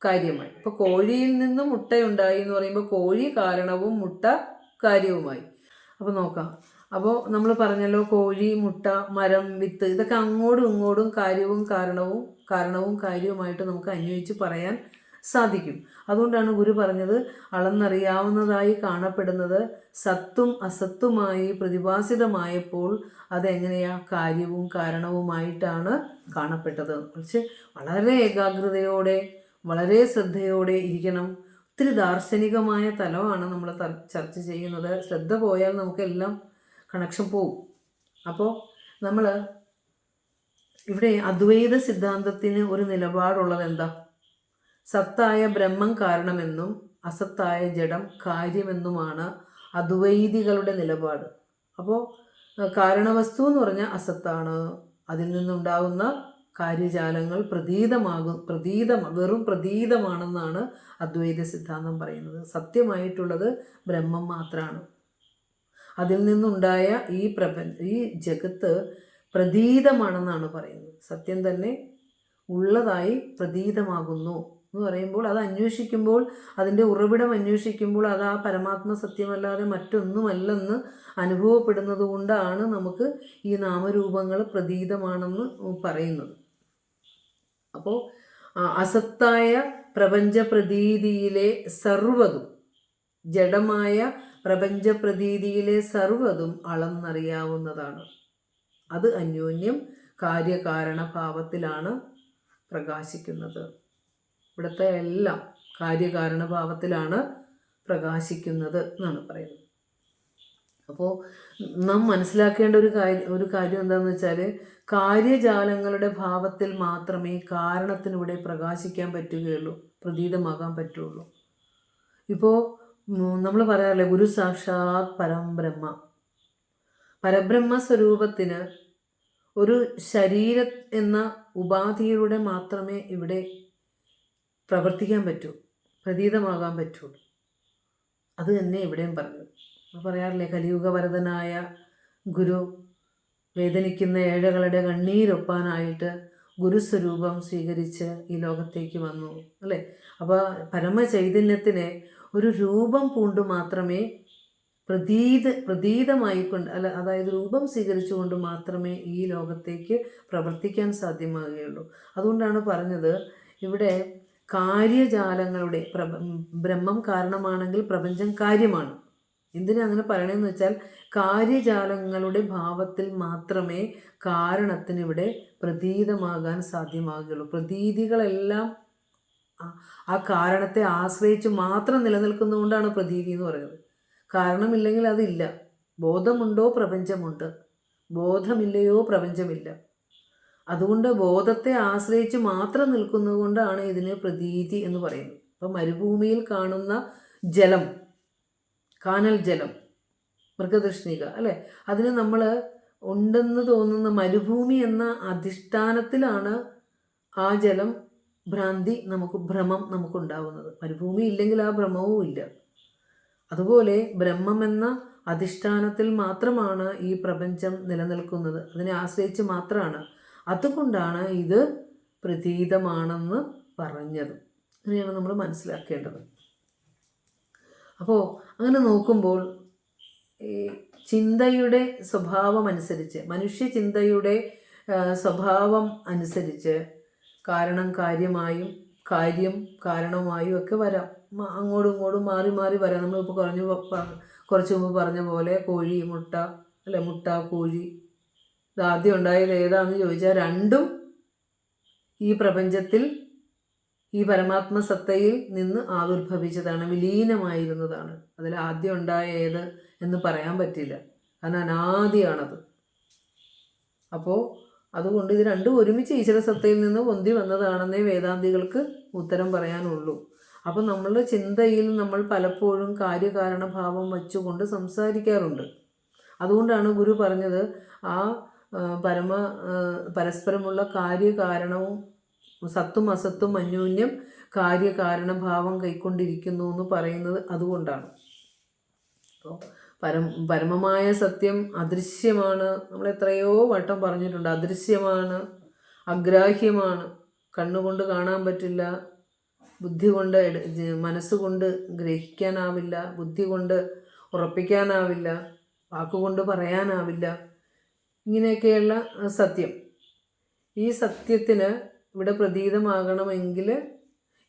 കാര്യമായി. ഇപ്പോൾ കോഴിയിൽ നിന്ന് മുട്ടയുണ്ടായി എന്ന് പറയുമ്പോൾ കോഴി കാരണവും മുട്ട കാര്യവുമായി. അപ്പോൾ നോക്കാം. അപ്പോൾ നമ്മൾ പറഞ്ഞല്ലോ, കോഴി, മുട്ട, മരം, വിത്ത് ഇതൊക്കെ അങ്ങോട്ടും ഇങ്ങോട്ടും കാര്യവും കാരണവും കാര്യവുമായിട്ട് നമുക്ക് അന്വയിച്ച് പറയാൻ സാധിക്കും. അതുകൊണ്ടാണ് ഗുരു പറഞ്ഞത്, അളന്നറിയാവുന്നതായി കാണപ്പെടുന്നത് സത്തും അസത്തുമായി പ്രതിഭാസിതമായപ്പോൾ അതെങ്ങനെയാ കാര്യവും കാരണവുമായിട്ടാണ് കാണപ്പെട്ടത്. പക്ഷെ വളരെ ഏകാഗ്രതയോടെ വളരെ ശ്രദ്ധയോടെ ഇരിക്കണം. ഒത്തിരി ദാർശനികമായ തലമാണ് നമ്മൾ ചർച്ച ചെയ്യുന്നത്. ശ്രദ്ധ പോയാൽ നമുക്കെല്ലാം കണക്ഷൻ പോവും. അപ്പോൾ നമ്മൾ ഇവിടെ അദ്വൈത സിദ്ധാന്തത്തിന് ഒരു നിലപാടുള്ളത് എന്താ? സത്തായ ബ്രഹ്മം കാരണമെന്നും അസത്തായ ജഡം കാര്യമെന്നുമാണ് അദ്വൈതികളുടെ നിലപാട്. അപ്പോൾ കാരണവസ്തു എന്ന് പറഞ്ഞാൽ അസത്താണ്. അതിൽ നിന്നുണ്ടാകുന്ന കാര്യജാലങ്ങൾ വെറും പ്രതീതമാണെന്നാണ് അദ്വൈത സിദ്ധാന്തം പറയുന്നത്. സത്യമായിട്ടുള്ളത് ബ്രഹ്മം മാത്രമാണ്. അതിൽ നിന്നുണ്ടായ ഈ ജഗത്ത് പ്രതീതമാണെന്നാണ് പറയുന്നത്. സത്യം തന്നെ ഉള്ളതായി പ്രതീതമാകുന്നു എന്ന് പറയുമ്പോൾ അത് അന്വേഷിക്കുമ്പോൾ, അതിൻ്റെ ഉറവിടം അന്വേഷിക്കുമ്പോൾ അത് ആ പരമാത്മ സത്യമല്ലാതെ മറ്റൊന്നുമല്ലെന്ന് അനുഭവപ്പെടുന്നത് കൊണ്ടാണ് നമുക്ക് ഈ നാമരൂപങ്ങൾ പ്രതീതമാണെന്ന് പറയുന്നത്. അപ്പോൾ അസത്തായ പ്രപഞ്ച പ്രതീതിയിലെ സർവ്വതും, ജഡമായ പ്രപഞ്ച പ്രതീതിയിലെ സർവ്വതും അളന്നറിയാവുന്നതാണ്. അത് അന്യോന്യം കാര്യകാരണഭാവത്തിലാണ് പ്രകാശിക്കുന്നത്. ഇവിടുത്തെ എല്ലാം കാര്യകാരണഭാവത്തിലാണ് പ്രകാശിക്കുന്നത് എന്നാണ് പറയുന്നത്. അപ്പോൾ നാം മനസ്സിലാക്കേണ്ട ഒരു കാര്യം എന്താണെന്ന് വെച്ചാൽ, കാര്യജാലങ്ങളുടെ ഭാവത്തിൽ മാത്രമേ കാരണത്തിലൂടെ പ്രകാശിക്കാൻ പറ്റുകയുള്ളൂ, പ്രതീതമാകാൻ പറ്റുള്ളൂ. ഇപ്പോൾ നമ്മൾ പറയാറില്ലേ, ഗുരു സാക്ഷാത് പരംബ്രഹ്മ. പരബ്രഹ്മ സ്വരൂപത്തിന് ഒരു ശരീരം എന്ന ഉപാധിയിലൂടെ മാത്രമേ ഇവിടെ പ്രവർത്തിക്കാൻ പറ്റൂ, പ്രതീതമാകാൻ പറ്റുള്ളൂ. അത് തന്നെ ഇവിടെയും പറഞ്ഞു. പറയാറില്ലേ, കലിയുഗവരദനായ ഗുരു വേദനിക്കുന്ന ഏഴകളുടെ കണ്ണീരൊപ്പാനായിട്ട് ഗുരുസ്വരൂപം സ്വീകരിച്ച് ഈ ലോകത്തേക്ക് വന്നു, അല്ലേ? അപ്പോൾ പരമചൈതന്യത്തിനെ ഒരു രൂപം പൂണ്ട് മാത്രമേ പ്രതീതമായിക്കൊണ്ട് അതായത് രൂപം സ്വീകരിച്ചുകൊണ്ട് മാത്രമേ ഈ ലോകത്തേക്ക് പ്രവർത്തിക്കാൻ സാധ്യമാകുകയുള്ളൂ. അതുകൊണ്ടാണ് പറഞ്ഞത് ഇവിടെ കാര്യജാലങ്ങളുടെ ബ്രഹ്മം കാരണമാണെങ്കിൽ പ്രപഞ്ചം കാര്യമാണ്. എന്തിനാ അങ്ങനെ പറയണമെന്ന് വെച്ചാൽ, കാര്യജാലങ്ങളുടെ ഭാവത്തിൽ മാത്രമേ കാരണത്തിനിവിടെ പ്രതീതമാകാൻ സാധ്യമാകുകയുള്ളൂ. പ്രതീതികളെല്ലാം ആ കാരണത്തെ ആശ്രയിച്ച് മാത്രം നിലനിൽക്കുന്നതുകൊണ്ടാണ് പ്രതീതി എന്ന് പറയുന്നത്. കാരണമില്ലെങ്കിൽ അതില്ല. ബോധമുണ്ടോ പ്രപഞ്ചമുണ്ട്, ബോധമില്ലയോ പ്രപഞ്ചമില്ല. അതുകൊണ്ട് ബോധത്തെ ആശ്രയിച്ച് മാത്രം നിൽക്കുന്നത് കൊണ്ടാണ് ഇതിന് പ്രതീതി എന്ന് പറയുന്നത്. അപ്പം മരുഭൂമിയിൽ കാണുന്ന ജലം, കാനൽ ജലം, മൃഗതൃഷ്ണിക അല്ലേ, അതിന് നമ്മൾ ഉണ്ടെന്ന് തോന്നുന്ന മരുഭൂമി എന്ന അധിഷ്ഠാനത്തിലാണ് ആ ജലം ഭ്രാന്തി ഭ്രമം നമുക്കുണ്ടാവുന്നത്. മരുഭൂമി ഇല്ലെങ്കിൽ ആ ഭ്രമവും ഇല്ല. അതുപോലെ ബ്രഹ്മം എന്ന അധിഷ്ഠാനത്തിൽ മാത്രമാണ് ഈ പ്രപഞ്ചം നിലനിൽക്കുന്നത്, അതിനെ ആശ്രയിച്ച് മാത്രമാണ്. അതുകൊണ്ടാണ് ഇത് പ്രതീതമാണെന്ന് പറഞ്ഞത്. അങ്ങനെയാണ് നമ്മൾ മനസ്സിലാക്കേണ്ടത്. അപ്പോൾ അങ്ങനെ നോക്കുമ്പോൾ ഈ ചിന്തയുടെ സ്വഭാവം അനുസരിച്ച്, മനുഷ്യ ചിന്തയുടെ സ്വഭാവം അനുസരിച്ച് കാരണം കാര്യമായും കാര്യം കാരണമായും ഒക്കെ വരാം. അങ്ങോട്ടും ഇങ്ങോട്ടും മാറി മാറി വരാം. നമ്മളിപ്പോൾ കുറച്ച് മുമ്പ് പറഞ്ഞ പോലെ കോഴി മുട്ട അല്ലെ, മുട്ട കോഴി, ഇത് ആദ്യം ഉണ്ടായത് ഏതാണെന്ന് ചോദിച്ചാൽ രണ്ടും ഈ പ്രപഞ്ചത്തിൽ ഈ പരമാത്മസത്തയിൽ നിന്ന് ആവിർഭവിച്ചതാണ്, വിലീനമായിരുന്നതാണ്. അതിൽ ആദ്യം ഉണ്ടായ ഏത് എന്ന് പറയാൻ പറ്റില്ല, കാരണം അനാദിയാണത്. അപ്പോൾ അതുകൊണ്ട് ഇത് രണ്ടും ഒരുമിച്ച് ഈശ്വരസത്തയിൽ നിന്ന് പൊന്തി വന്നതാണെന്നേ വേദാന്തികൾക്ക് ഉത്തരം പറയാനുള്ളൂ. അപ്പം നമ്മളുടെ ചിന്തയിൽ നമ്മൾ പലപ്പോഴും കാര്യകാരണഭാവം വച്ചുകൊണ്ട് സംസാരിക്കാറുണ്ട്. അതുകൊണ്ടാണ് ഗുരു പറഞ്ഞത് ആ പരസ്പരമുള്ള കാര്യകാരണവും സത്തും അസത്തും അന്യോന്യം കാര്യകാരണഭാവം കൈക്കൊണ്ടിരിക്കുന്നു എന്ന് പറയുന്നത് അതുകൊണ്ടാണ്. അപ്പോൾ പരമമായ സത്യം അദൃശ്യമാണ്. നമ്മൾ എത്രയോ വട്ടം പറഞ്ഞിട്ടുണ്ട്. അദൃശ്യമാണ്, അഗ്രാഹ്യമാണ്, കണ്ണുകൊണ്ട് കാണാൻ പറ്റില്ല, ബുദ്ധി കൊണ്ട് മനസ്സുകൊണ്ട് ഗ്രഹിക്കാനാവില്ല, ബുദ്ധി കൊണ്ട് ഉറപ്പിക്കാനാവില്ല, വാക്കുകൊണ്ട് പറയാനാവില്ല. ഇങ്ങനെയൊക്കെയുള്ള സത്യം. ഈ സത്യത്തിന് ഇവിടെ പ്രതീതമാകണമെങ്കിൽ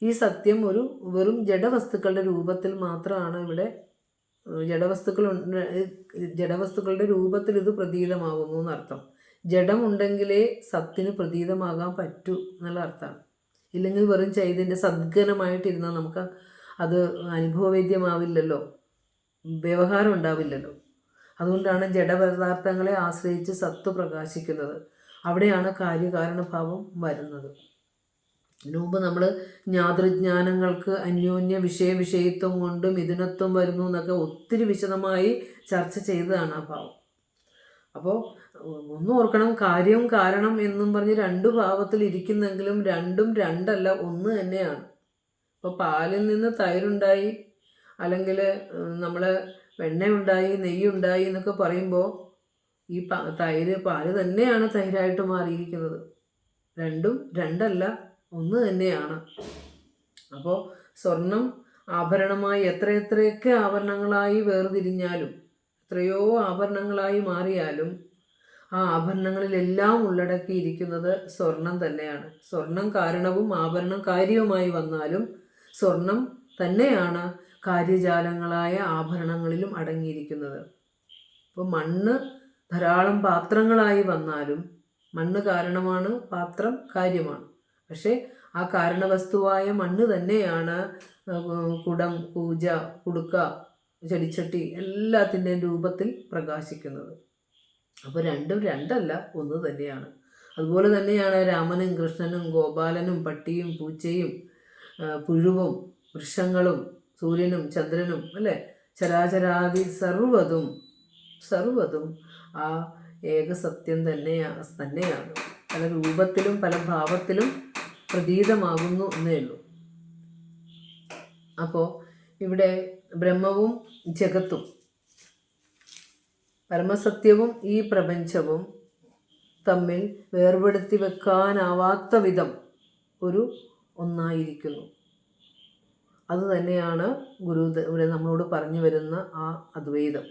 ഈ സത്യം ഒരു വെറും ജഡവസ്തുക്കളുടെ രൂപത്തിൽ മാത്രമാണ് ഇവിടെ ജഡവസ്തുക്കളുടെ രൂപത്തിൽ ഇത് പ്രതീതമാകുന്നു എന്നർത്ഥം. ജഡമുണ്ടെങ്കിലേ സത്തിന് പ്രതീതമാകാൻ പറ്റൂ എന്നുള്ള അർത്ഥമാണ്. ഇല്ലെങ്കിൽ വെറും ചൈതന്യ സദ്ഗനമായിട്ടിരുന്നാൽ നമുക്ക് അത് അനുഭവവേദ്യമാവില്ലല്ലോ, വ്യവഹാരം ഉണ്ടാവില്ലല്ലോ. അതുകൊണ്ടാണ് ജഡപദാർത്ഥങ്ങളെ ആശ്രയിച്ച് സത്ത് പ്രകാശിക്കുന്നത്. അവിടെയാണ് കാര്യകാരണഭാവം വരുന്നത്. ഇതിനു മുമ്പ് നമ്മൾ ജ്ഞാതൃജ്ഞാനങ്ങൾക്ക് അന്യോന്യ വിഷയത്വം കൊണ്ട് മിഥുനത്വം വരുന്നു എന്നൊക്കെ ഒത്തിരി വിശദമായി ചർച്ച ചെയ്തതാണ് ആ ഭാവം. അപ്പോൾ ഒന്നും ഓർക്കണം, കാര്യം കാരണം എന്നും പറഞ്ഞ് രണ്ട് ഭാവത്തിൽ ഇരിക്കുന്നെങ്കിലും രണ്ടും രണ്ടല്ല, ഒന്ന് തന്നെയാണ്. ഇപ്പോൾ പാലിൽ നിന്ന് തൈരുണ്ടായി, അല്ലെങ്കിൽ നമ്മൾ വെണ്ണയുണ്ടായി, നെയ്യുണ്ടായി എന്നൊക്കെ പറയുമ്പോൾ ഈ പാല് തന്നെയാണ് തൈരായിട്ട് മാറിയിരിക്കുന്നത്. രണ്ടും രണ്ടല്ല, ഒന്ന് തന്നെയാണ്. അപ്പോൾ സ്വർണം ആഭരണമായി എത്രയൊക്കെ ആഭരണങ്ങളായി വേർതിരിഞ്ഞാലും, എത്രയോ ആഭരണങ്ങളായി മാറിയാലും ആ ആഭരണങ്ങളിലെല്ലാം ഉള്ളടക്കിയിരിക്കുന്നത് സ്വർണം തന്നെയാണ്. സ്വർണം കാരണവും ആഭരണം കാര്യവുമായി വന്നാലും സ്വർണം തന്നെയാണ് കാര്യജാലങ്ങളായ ആഭരണങ്ങളിലും അടങ്ങിയിരിക്കുന്നത്. ഇപ്പോൾ മണ്ണ് ധാരാളം പാത്രങ്ങളായി വന്നാലും മണ്ണ് കാരണമാണ്, പാത്രം കാര്യമാണ്. പക്ഷേ ആ കാരണവസ്തുവായ മണ്ണ് തന്നെയാണ് കുടം, പൂജ, കുടുക്ക, ചെടിച്ചട്ടി എല്ലാത്തിൻ്റെയും രൂപത്തിൽ പ്രകാശിക്കുന്നത്. അപ്പോൾ രണ്ടും രണ്ടല്ല, ഒന്ന് തന്നെയാണ്. അതുപോലെ തന്നെയാണ് രാമനും കൃഷ്ണനും ഗോപാലനും പട്ടിയും പൂച്ചയും പുഴുവും വൃക്ഷങ്ങളും സൂര്യനും ചന്ദ്രനും അല്ലേ, ചരാചരാദി സർവ്വതും ആ ഏകസത്യം തന്നെയാണ്. പല രൂപത്തിലും പല ഭാവത്തിലും പ്രതീതമാകുന്നു എന്നേ ഉള്ളൂ. അപ്പോൾ ഇവിടെ ബ്രഹ്മവും ജഗത്തും, പരമസത്യവും ഈ പ്രപഞ്ചവും തമ്മിൽ വേർപെടുത്തി വെക്കാനാവാത്ത വിധം ഒന്നായിരിക്കുന്നു. അതുതന്നെയാണ് ഗുരു ഇവിടെ നമ്മളോട് പറഞ്ഞു വരുന്ന ആ അദ്വൈതം.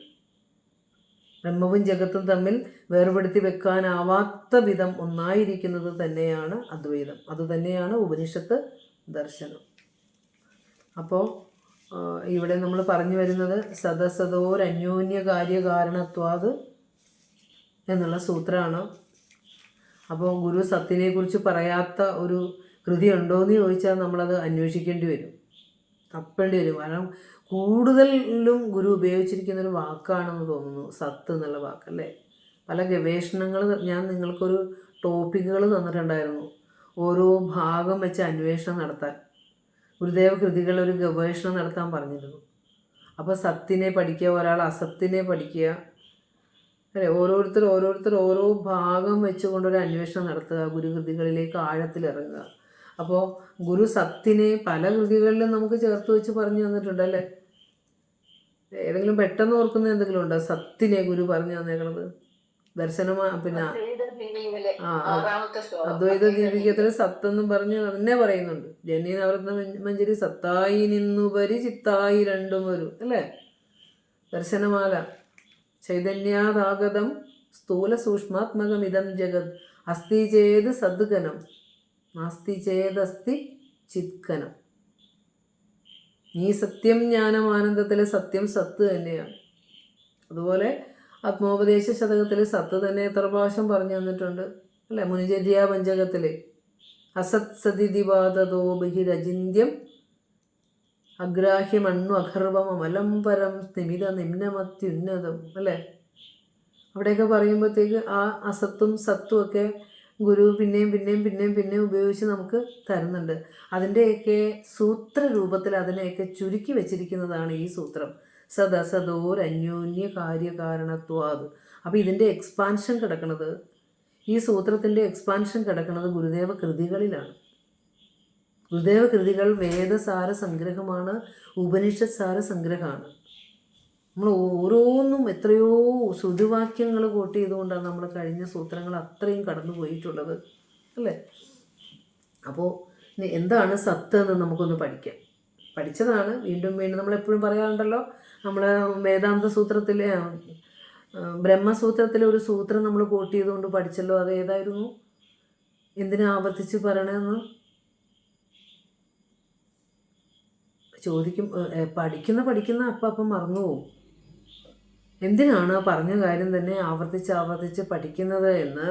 ബ്രഹ്മവും ജഗത്തും തമ്മിൽ വേർപെടുത്തി വെക്കാനാവാത്ത വിധം ഒന്നായിരിക്കുന്നത് തന്നെയാണ് അദ്വൈതം. അതുതന്നെയാണ് ഉപനിഷത്ത് ദർശനം. അപ്പോൾ ഇവിടെ നമ്മൾ പറഞ്ഞു വരുന്നത് സദസദോരന്യോന്യ കാര്യകാരണത്വാത് എന്നുള്ള സൂത്രമാണ്. അപ്പോൾ ഗുരു സത്തിനെക്കുറിച്ച് പറയാത്ത ഒരു കൃതി ഉണ്ടോ എന്ന് ചോദിച്ചാൽ നമ്മളത് അന്വേഷിക്കേണ്ടി വരും. തപ്പേണ്ടി വരും. കാരണം കൂടുതലും ഗുരു ഉപയോഗിച്ചിരിക്കുന്നൊരു വാക്കാണെന്ന് തോന്നുന്നു സത്ത് എന്നുള്ള വാക്കല്ലേ. പല ഗവേഷണങ്ങൾ ഞാൻ നിങ്ങൾക്കൊരു ടോപ്പിക്കുകൾ തന്നിട്ടുണ്ടായിരുന്നു, ഓരോ ഭാഗം വെച്ച് അന്വേഷണം നടത്താൻ. ഗുരുദേവ കൃതികളിൽ ഒരു ഗവേഷണം നടത്താൻ പറഞ്ഞിരുന്നു. അപ്പോൾ സത്തിനെ പഠിക്കുക, ഒരാൾ അസത്തിനെ പഠിക്കുക, അല്ലേ. ഓരോരുത്തർ ഓരോ ഭാഗം വെച്ചുകൊണ്ടൊരു അന്വേഷണം നടത്തുക, ഗുരുകൃതികളിലേക്ക് ആഴത്തിലിറങ്ങുക. അപ്പോൾ ഗുരു സത്തിനെ പല കൃതികളിലും നമുക്ക് ചേർത്ത് വെച്ച് പറഞ്ഞു തന്നിട്ടുണ്ടല്ലേ. ഏതെങ്കിലും പെട്ടെന്ന് ഓർക്കുന്ന എന്തെങ്കിലും ഉണ്ടോ സത്തിനെ ഗുരു പറഞ്ഞു തന്നേക്കണത്? പിന്നെ അദ്വൈത ദീപികത്തിൽ സത്തെന്നും പറഞ്ഞ് തന്നെ പറയുന്നുണ്ട്. ജനീ നവരത്ന മഞ്ജരി സത്തായി നിന്നുപരി ചിത്തായി രണ്ടും വരും, അല്ലേ. ദർശനമാല ചൈതന്യാതാഗതം സ്ഥൂല സൂക്ഷ്മാത്മകമിതം ജഗത് അസ്തി ചേത് സദ്ഗനം നാസ്തി ചേതസ്തി ചിത്കനം. നീ സത്യം ജ്ഞാനം ആനന്ദത്തിലെ സത്യം സത്ത് തന്നെയാണ്. അതുപോലെ ആത്മോപദേശ ശതകത്തിൽ സത്ത് തന്നെ എത്ര പ്രാവശ്യം പറഞ്ഞു തന്നിട്ടുണ്ട്, അല്ലേ. മുനിചര്യാ പഞ്ചകത്തിൽ അസത് സതിദിവാദതോ ബഹിരചിന്യം അഗ്രാഹ്യമണ്ണു അഖർവം അമലം പരം സ്നിമിത നിമ്നമത്യുന്നതം, അല്ലേ. അവിടെയൊക്കെ പറയുമ്പോഴത്തേക്ക് ആ അസത്തും സത്തും ഒക്കെ ഗുരു പിന്നെയും ഉപയോഗിച്ച് നമുക്ക് തരുന്നുണ്ട്. അതിൻ്റെയൊക്കെ സൂത്രരൂപത്തിൽ അതിനെയൊക്കെ ചുരുക്കി വെച്ചിരിക്കുന്നതാണ് ഈ സൂത്രം. സദസദോരന്യോന്യ കാര്യകാരണത്വാത്. അപ്പോൾ ഇതിൻ്റെ എക്സ്പാൻഷൻ കിടക്കുന്നത്, ഈ സൂത്രത്തിൻ്റെ എക്സ്പാൻഷൻ കിടക്കുന്നത് ഗുരുദേവ കൃതികളിലാണ്. ഗുരുദേവ കൃതികൾ വേദസാര സംഗ്രഹമാണ്, ഉപനിഷത് സാര സംഗ്രഹമാണ്. നമ്മൾ ഓരോന്നും എത്രയോ ശ്രുതിവാക്യങ്ങൾ കോട്ട് ചെയ്തുകൊണ്ടാണ് നമ്മൾ കഴിഞ്ഞ സൂത്രങ്ങൾ അത്രയും കടന്നു പോയിട്ടുള്ളത്, അല്ലേ. അപ്പോൾ എന്താണ് സത്ത് എന്ന് നമുക്കൊന്ന് പഠിച്ചതാണ്. വീണ്ടും നമ്മളെപ്പോഴും പറയാറുണ്ടല്ലോ, നമ്മൾ വേദാന്ത സൂത്രത്തിലെ ബ്രഹ്മസൂത്രത്തിലെ ഒരു സൂത്രം നമ്മൾ കോട്ട് ചെയ്തുകൊണ്ട് പഠിച്ചല്ലോ. അത് ഏതായിരുന്നു? എന്തിനാ ആവർത്തിച്ച് പറയണമെന്ന് ചോദിക്കും. പഠിക്കുന്ന അപ്പം മറന്നു പോകും. എന്തിനാണ് പറഞ്ഞ കാര്യം തന്നെ ആവർത്തിച്ച് പഠിക്കുന്നത് എന്ന്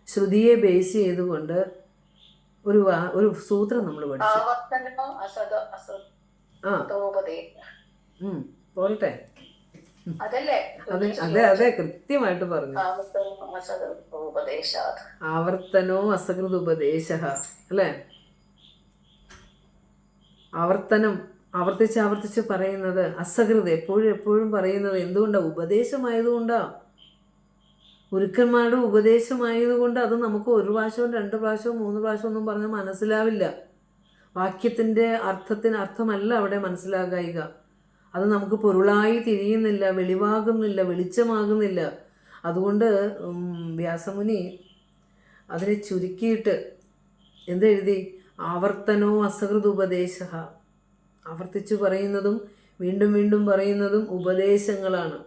ശ്രുതിയെ ബേസ് ചെയ്തുകൊണ്ട് ഒരു സൂത്രം നമ്മൾ പഠിച്ചു. പോരട്ടെ, അതെ കൃത്യമായിട്ട് പറഞ്ഞു. ആവർത്തനോ അസകൃത് ഉപദേശ, അല്ലേ. ആവർത്തനം ആവർത്തിച്ച് പറയുന്നത്, അസകൃത് എപ്പോഴും പറയുന്നത് എന്തുകൊണ്ടാണ്? ഉപദേശമായതുകൊണ്ടാണ്. ഗുരുക്കന്മാരുടെ ഉപദേശമായതുകൊണ്ട് അത് നമുക്ക് ഒരു പ്രാവശ്യവും 2 പ്രാവശ്യവും 3 പ്രാവശ്യം ഒന്നും പറഞ്ഞാൽ മനസ്സിലാവില്ല. വാക്യത്തിൻ്റെ അർത്ഥമല്ല അവിടെ മനസ്സിലാകുക. അത് നമുക്ക് പൊരുളായി തിരിയുന്നില്ല, വെളിവാകുന്നില്ല, വെളിച്ചമാകുന്നില്ല. അതുകൊണ്ട് വ്യാസമുനി അതിനെ ചുരുക്കിയിട്ട് എന്തെഴുതി? ആവർത്തനോ അസകൃത് ഉപദേശ. ആവർത്തിച്ചു പറയുന്നതും വീണ്ടും പറയുന്നതും ഉപദേശങ്ങളാണ്.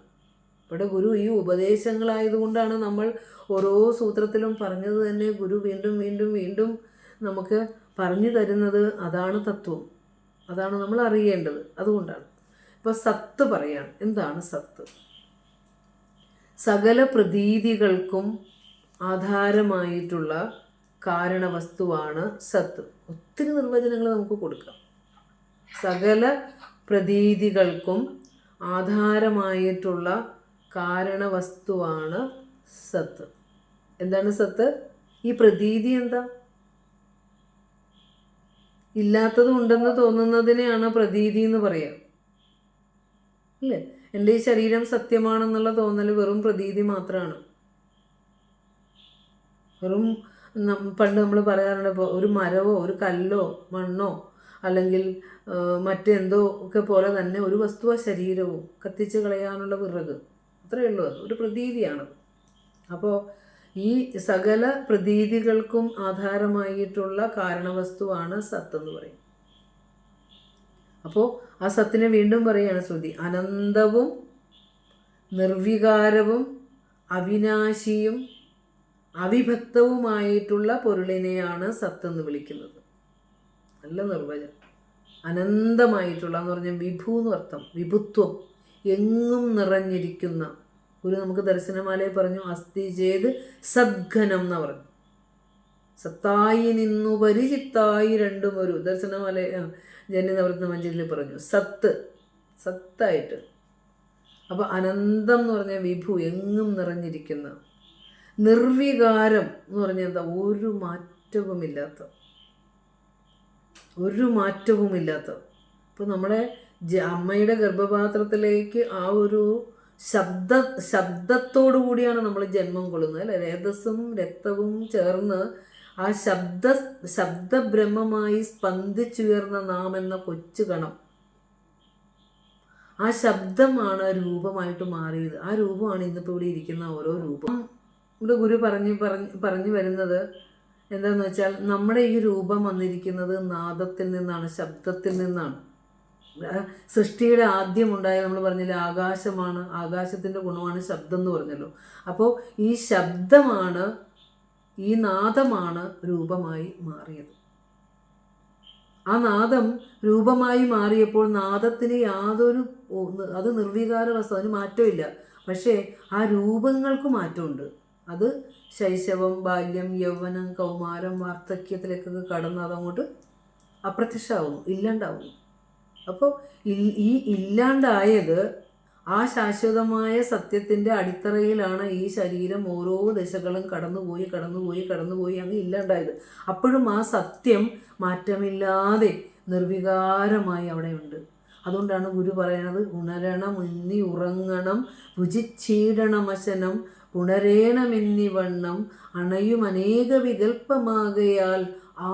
ഇവിടെ ഗുരു ഈ ഉപദേശങ്ങളായതുകൊണ്ടാണ് നമ്മൾ ഓരോ സൂത്രത്തിലും പറഞ്ഞത് തന്നെ ഗുരു വീണ്ടും നമുക്ക് പറഞ്ഞു തരുന്നത്. അതാണ് തത്വം, അതാണ് നമ്മൾ അറിയേണ്ടത്. അതുകൊണ്ടാണ് ഇപ്പോൾ സത്ത് പറയാണ്. എന്താണ് സത്ത്? സകല പ്രതീതികൾക്കും ആധാരമായിട്ടുള്ള കാരണവസ്തുവാണ് സത്ത്. ഒത്തിരി നിർവചനങ്ങൾ നമുക്ക് കൊടുക്കാം. സകല പ്രതീതികൾക്കും ആധാരമായിട്ടുള്ള കാരണവസ്തുവാണ് സത്ത്. എന്താണ് സത്ത്? ഈ പ്രതീതി എന്താ? ഇല്ലാത്തത് ഉണ്ടെന്ന് തോന്നുന്നതിനെയാണ് പ്രതീതി എന്ന് പറയാം, അല്ലേ. എൻ്റെ ഈ ശരീരം സത്യമാണെന്നുള്ള തോന്നൽ വെറും പ്രതീതി മാത്രമാണ്. പണ്ട് നമ്മൾ പറയാറുണ്ട്, ഇപ്പോൾ ഒരു മരവോ ഒരു കല്ലോ മണ്ണോ അല്ലെങ്കിൽ മറ്റെന്തോ ഒക്കെ പോലെ തന്നെ ഒരു വസ്തുവോ ശരീരവും കത്തിച്ച് കളയാനുള്ള വിറക്, അത്രയേ ഉള്ളൂ. അത് ഒരു പ്രതീതിയാണ്. അപ്പോൾ ഈ സകല പ്രതീതികൾക്കും ആധാരമായിട്ടുള്ള കാരണവസ്തുവാണ് സത്ത് എന്ന് പറയും. അപ്പോൾ ആ സത്തിനെ വീണ്ടും പറയുകയാണ് ശ്രുതി. അനന്തവും നിർവികാരവും അവിനാശിയും അവിഭക്തവുമായിട്ടുള്ള പൊരുളിനെയാണ് സത്ത് എന്ന് വിളിക്കുന്നത്. നല്ല നിർവചനം. അനന്തമായിട്ടുള്ള എന്ന് പറഞ്ഞാൽ വിഭു എന്ന് അർത്ഥം, വിഭുത്വം, എങ്ങും നിറഞ്ഞിരിക്കുന്ന. ഒരു നമുക്ക് ദർശനമാലയിൽ പറഞ്ഞു അസ്ഥി ചെയ്ത് സദ്ഘനം എന്ന് പറഞ്ഞു. സത്തായി നിന്നു പരിചിത്തായി രണ്ടും ഒരു ദർശനമല ജന്യനവരത്ന മഞ്ജരിയിൽ പറഞ്ഞു. സത്തായിട്ട്. അപ്പോൾ അനന്തം എന്ന് പറഞ്ഞാൽ വിഭു, എങ്ങും നിറഞ്ഞിരിക്കുന്ന. നിർവികാരം എന്ന് പറഞ്ഞാൽ എന്താ? ഒരു മാറ്റവുമില്ലാത്ത. ഇപ്പോൾ നമ്മുടെ അമ്മയുടെ ഗർഭപാത്രത്തിലേക്ക് ആ ഒരു ശബ്ദത്തോടു കൂടിയാണ് നമ്മൾ ജന്മം കൊള്ളുന്നത്, അല്ലേ? രേതസ്സും രക്തവും ചേർന്ന് ആ ശബ്ദബ്രഹ്മമായി സ്പന്ദിച്ചുയർന്ന നാം എന്ന കൊച്ചു കണം, ആ ശബ്ദമാണ് രൂപമായിട്ട് മാറിയത്. ആ രൂപമാണ് ഇന്നിപ്പോൾ ഇവിടെ ഇരിക്കുന്ന ഓരോ രൂപം. ഇവിടെ ഗുരു പറഞ്ഞു വരുന്നത് എന്താണെന്ന് വെച്ചാൽ, നമ്മുടെ ഈ രൂപം വന്നിരിക്കുന്നത് നാദത്തിൽ നിന്നാണ്, ശബ്ദത്തിൽ നിന്നാണ്. സൃഷ്ടിയുടെ ആദ്യം ഉണ്ടായ നമ്മൾ പറഞ്ഞില്ലേ, ആകാശമാണ്, ആകാശത്തിൻ്റെ ഗുണമാണ് ശബ്ദം എന്ന് പറഞ്ഞല്ലോ. അപ്പോൾ ഈ ശബ്ദമാണ്, ഈ നാദമാണ് രൂപമായി മാറിയത്. ആ നാദം രൂപമായി മാറിയപ്പോൾ നാദത്തിന് അത് നിർവികാര വസ്തു, അതിന് മാറ്റമില്ല. പക്ഷേ ആ രൂപങ്ങൾക്ക് മാറ്റമുണ്ട്. അത് ശൈശവം, ബാല്യം, യൗവനം, കൗമാരം, വാർദ്ധക്യത്തിലേക്കൊക്കെ കടന്ന് അതങ്ങോട്ട് അപ്രത്യക്ഷമാവുന്നു, ഇല്ലാണ്ടാവുന്നു. അപ്പോൾ ഈ ഇല്ലാണ്ടായത് ആ ശാശ്വതമായ സത്യത്തിൻ്റെ അടിത്തറയിലാണ് ഈ ശരീരം ഓരോ ദശകളും കടന്നുപോയി അങ്ങ് ഇല്ലാണ്ടായത്. അപ്പോഴും ആ സത്യം മാറ്റമില്ലാതെ നിർവികാരമായി അവിടെ ഉണ്ട്. അതുകൊണ്ടാണ് ഗുരു പറയണത്, ഉണരണം എന്നി ഉറങ്ങണം, ഭുജിച്ചീടണമശനം പുണരേണമെന്നിവണ്ണം അണയും അനേക വികൽപ്പമാകയാൽ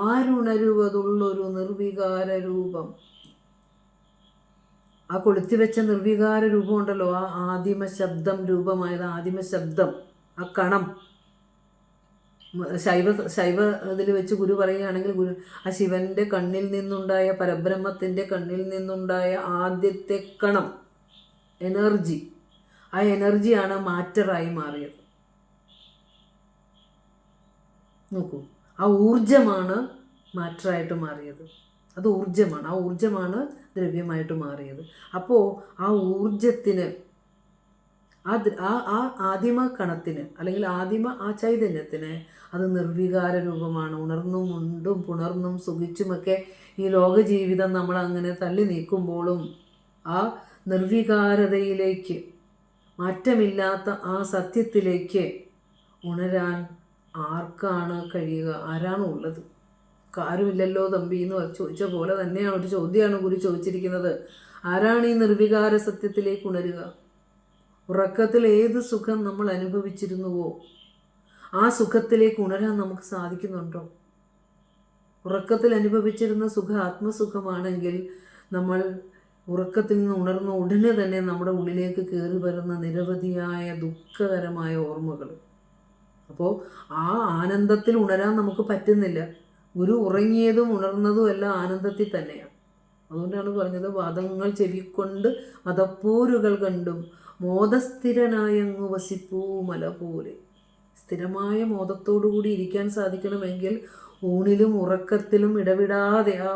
ആരുണരുവതുള്ളൊരു നിർവികാര രൂപം. ആ കൊളുത്തിവെച്ച നിർവികാര രൂപം ഉണ്ടല്ലോ, ആ ആദിമ ശബ്ദം രൂപമായത്, ആദിമ ശബ്ദം, ആ കണം. ശൈവ ഇതിൽ വെച്ച് ഗുരു പറയുകയാണെങ്കിൽ, ആ ശിവന്റെ കണ്ണിൽ നിന്നുണ്ടായ, പരബ്രഹ്മത്തിൻ്റെ കണ്ണിൽ നിന്നുണ്ടായ ആദ്യത്തെ കണം, എനർജി, ആ എനർജിയാണ് മാറ്ററായി മാറിയത്. നോക്കൂ, ആ ഊർജമാണ് മാറ്ററായിട്ട് മാറിയത്. അത് ഊർജമാണ്, ആ ഊർജമാണ് ദ്രവ്യമായിട്ട് മാറിയത്. അപ്പോൾ ആ ഊർജത്തിന്, ആ ആദിമ കണത്തിന്, അല്ലെങ്കിൽ ആ ചൈതന്യത്തിന് അത് നിർവികാര രൂപമാണ്. ഉണർന്നും ഉണ്ടും പുണർന്നും സുഖിച്ചുമൊക്കെ ഈ ലോക ജീവിതം നമ്മൾ അങ്ങനെ തള്ളി നീക്കുമ്പോഴും ആ നിർവികാരതയിലേക്ക്, മാറ്റമില്ലാത്ത ആ സത്യത്തിലേക്ക് ഉണരാൻ ആർക്കാണ് കഴിയുക? ആരാണ് ഉള്ളത്? ആരുമില്ലല്ലോ തമ്പി എന്ന് ചോദിച്ച പോലെ തന്നെയാണ്, ഒരു ചോദ്യമാണ് ഗുരു ചോദിച്ചിരിക്കുന്നത്. ആരാണ് ഈ നിർവികാര സത്യത്തിലേക്ക് ഉണരുക? ഉറക്കത്തിൽ ഏത് സുഖം നമ്മൾ അനുഭവിച്ചിരുന്നുവോ ആ സുഖത്തിലേക്ക് ഉണരാൻ നമുക്ക് സാധിക്കുന്നുണ്ടോ? ഉറക്കത്തിൽ അനുഭവിച്ചിരുന്ന സുഖം ആത്മസുഖമാണെങ്കിൽ നമ്മൾ ഉറക്കത്തിൽ നിന്ന് ഉണർന്ന ഉടനെ തന്നെ നമ്മുടെ ഉള്ളിലേക്ക് കയറി വരുന്ന നിരവധിയായ ദുഃഖകരമായ ഓർമ്മകൾ. അപ്പോൾ ആ ആനന്ദത്തിൽ ഉണരാൻ നമുക്ക് പറ്റുന്നില്ല. ഗുരു ഉറങ്ങിയതും ഉണർന്നതും എല്ലാം ആനന്ദത്തിൽ തന്നെയാണ്. അതുകൊണ്ടാണ് പറഞ്ഞത്, വാദങ്ങൾ ചെവിക്കൊണ്ട് മതപ്പോരുകൾ കണ്ടും മോദസ്ഥിരനായങ്ങു വസിപ്പൂ മല പോലെ. സ്ഥിരമായ മോദത്തോടുകൂടി ഇരിക്കാൻ സാധിക്കണമെങ്കിൽ ഊണിലും ഉറക്കത്തിലും ഇടവിടാതെ ആ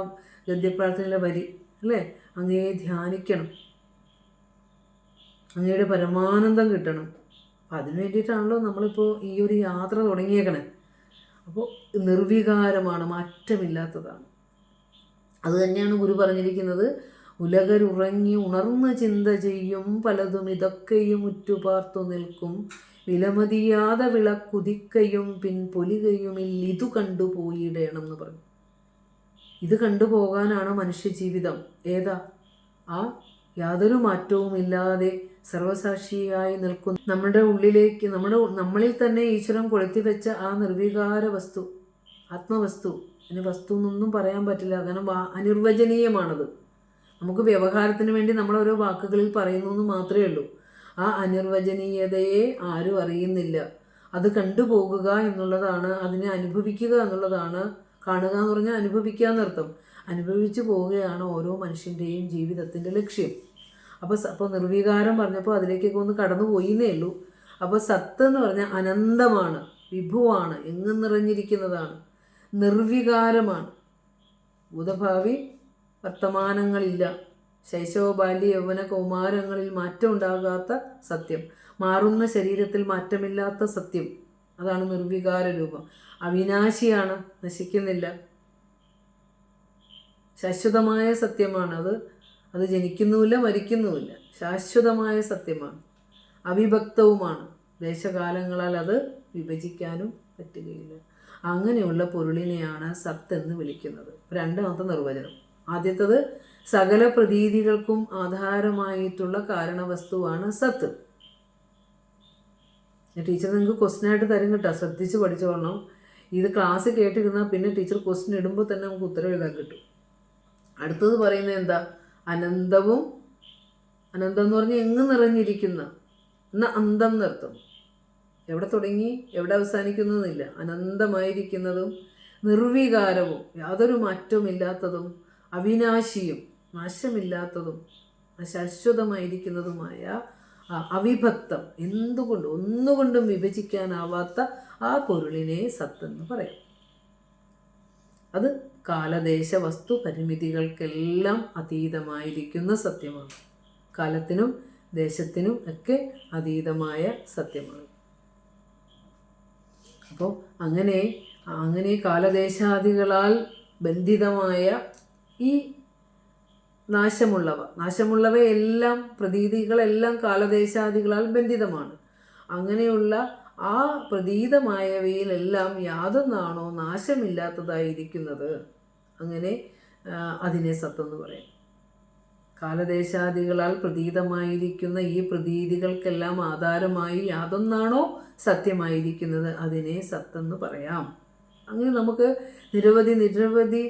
ഗദ്യപ്രാർത്ഥനയിലെ വരി അല്ലേ, അങ്ങയെ ധ്യാനിക്കണം, അങ്ങയുടെ പരമാനന്ദം കിട്ടണം. അപ്പം അതിനു വേണ്ടിയിട്ടാണല്ലോ നമ്മളിപ്പോൾ ഈ ഒരു യാത്ര തുടങ്ങിയേക്കണേ. അപ്പോൾ നിർവികാരമാണ്, മാറ്റമില്ലാത്തതാണ്. അത് തന്നെയാണ് ഗുരു പറഞ്ഞിരിക്കുന്നത്, ഉലകരുറങ്ങി ഉണർന്ന് ചിന്ത ചെയ്യും പലതും ഇതൊക്കെയും ഉറ്റുപാർത്തു നിൽക്കും, വിലമതിയാതെ വിളക്കുതിക്കയും പൊലികയുമില്ലിതു കണ്ടുപോയിടേണം എന്ന് പറഞ്ഞു. ഇത് കണ്ടുപോകാനാണ് മനുഷ്യജീവിതം. ഏതാ? ആ യാതൊരു മാറ്റവുമില്ലാതെ സർവസാക്ഷിയായി നിൽക്കുന്ന നമ്മുടെ ഉള്ളിലേക്ക്, നമ്മളിൽ തന്നെ ഈശ്വരൻ കൊളുത്തിവെച്ച ആ നിർവികാര വസ്തു, ആത്മവസ്തു. അതിന് വസ്തു എന്നൊന്നും പറയാൻ പറ്റില്ല, കാരണം അനിർവചനീയമാണത്. നമുക്ക് വ്യവഹാരത്തിന് വേണ്ടി നമ്മൾ ഓരോ വാക്കുകളിൽ പറയുന്നു എന്ന് മാത്രമേ ഉള്ളൂ. ആ അനിർവചനീയതയെ ആരും അറിയുന്നില്ല. അത് കണ്ടുപോകുക എന്നുള്ളതാണ്, അതിനെ അനുഭവിക്കുക എന്നുള്ളതാണ്. കാണുക എന്ന് പറഞ്ഞാൽ അനുഭവിക്കുക എന്നർത്ഥം. അനുഭവിച്ചു പോവുകയാണ് ഓരോ മനുഷ്യൻ്റെയും ജീവിതത്തിൻ്റെ ലക്ഷ്യം. അപ്പോൾ നിർവികാരം പറഞ്ഞപ്പോൾ അതിലേക്കൊക്കെ ഒന്ന് കടന്നു പോയിന്നേ ഉള്ളൂ. അപ്പോൾ സത്ത് എന്ന് പറഞ്ഞാൽ അനന്തമാണ്, വിഭുവാണ്, എങ്ങും നിറഞ്ഞിരിക്കുന്നതാണ്, നിർവികാരമാണ്. ഭൂതഭാവി വർത്തമാനങ്ങളില്ല, ശൈശവ ബാല്യ യൗവന കൗമാരങ്ങളിൽ മാറ്റം ഉണ്ടാകാത്ത സത്യം, മാറുന്ന ശരീരത്തിൽ മാറ്റമില്ലാത്ത സത്യം, അതാണ് നിർവികാര രൂപം. അവിനാശിയാണ്, നശിക്കുന്നില്ല. ശാശ്വതമായ സത്യമാണ് അത് ജനിക്കുന്നുമില്ല, മരിക്കുന്നുമില്ല. ശാശ്വതമായ സത്യമാണ്, അവിഭക്തവുമാണ്. ദേശകാലങ്ങളാൽ അത് വിഭജിക്കാനും പറ്റുകയില്ല. അങ്ങനെയുള്ള പൊരുളിനെയാണ് സത്ത് എന്ന് വിളിക്കുന്നത്. രണ്ടാമത്തെ നിർവചനം. ആദ്യത്തത് സകല പ്രതീതികൾക്കും ആധാരമായിട്ടുള്ള കാരണവസ്തുവാണ് സത്ത്. ടീച്ചർ നിങ്ങൾക്ക് ക്വസ്റ്റ്യനായിട്ട് തരും കേട്ടോ, ശ്രദ്ധിച്ച് പഠിച്ചോളണം. ഇത് ക്ലാസ് കേട്ടിരുന്നാൽ പിന്നെ ടീച്ചർ ക്വസ്റ്റ്യൻ ഇടുമ്പോൾ തന്നെ നമുക്ക് ഉത്തരം എഴുതാൻ കിട്ടും. അടുത്തത് പറയുന്നത് എന്താ? അനന്തവും, അനന്തം എന്ന് പറഞ്ഞാൽ എങ്ങ് നിറഞ്ഞിരിക്കുന്ന, എന്നാൽ അന്തം നിർത്തും. എവിടെ തുടങ്ങി എവിടെ അവസാനിക്കുന്നതെന്നില്ല. അനന്തമായിരിക്കുന്നതും നിർവികാരവും യാതൊരു മാറ്റവുമില്ലാത്തതും അവിനാശിയും നാശമില്ലാത്തതും ശാശ്വതമായിരിക്കുന്നതുമായ അവിഭക്തം, ഒന്നുകൊണ്ടും വിഭജിക്കാനാവാത്ത ആ പൊരുളിനെ സത്തെന്ന് പറയാം. അത് കാലദേശ വസ്തു പരിമിതികൾക്കെല്ലാം അതീതമായിരിക്കുന്ന സത്യമാണ്. കാലത്തിനും ദേശത്തിനും ഒക്കെ അതീതമായ സത്യമാണ്. അപ്പോൾ അങ്ങനെ കാലദേശാദികളാൽ ബന്ധിതമായ ഈ നാശമുള്ളവയെല്ലാം പ്രതീതികളെല്ലാം കാലദേശാദികളാൽ ബന്ധിതമാണ്. അങ്ങനെയുള്ള ആ പ്രതീതമായവയിലെല്ലാം യാതൊന്നാണോ നാശമില്ലാത്തതായിരിക്കുന്നത്, അങ്ങനെ അതിനെ സത്തെന്ന് പറയാം. കാലദേശാദികളാൽ പ്രതീതമായിരിക്കുന്ന ഈ പ്രതീതികൾക്കെല്ലാം ആധാരമായി യാതൊന്നാണോ സത്യമായിരിക്കുന്നത് അതിനെ സത്തെന്ന് പറയാം. അങ്ങനെ നമുക്ക് നിരവധി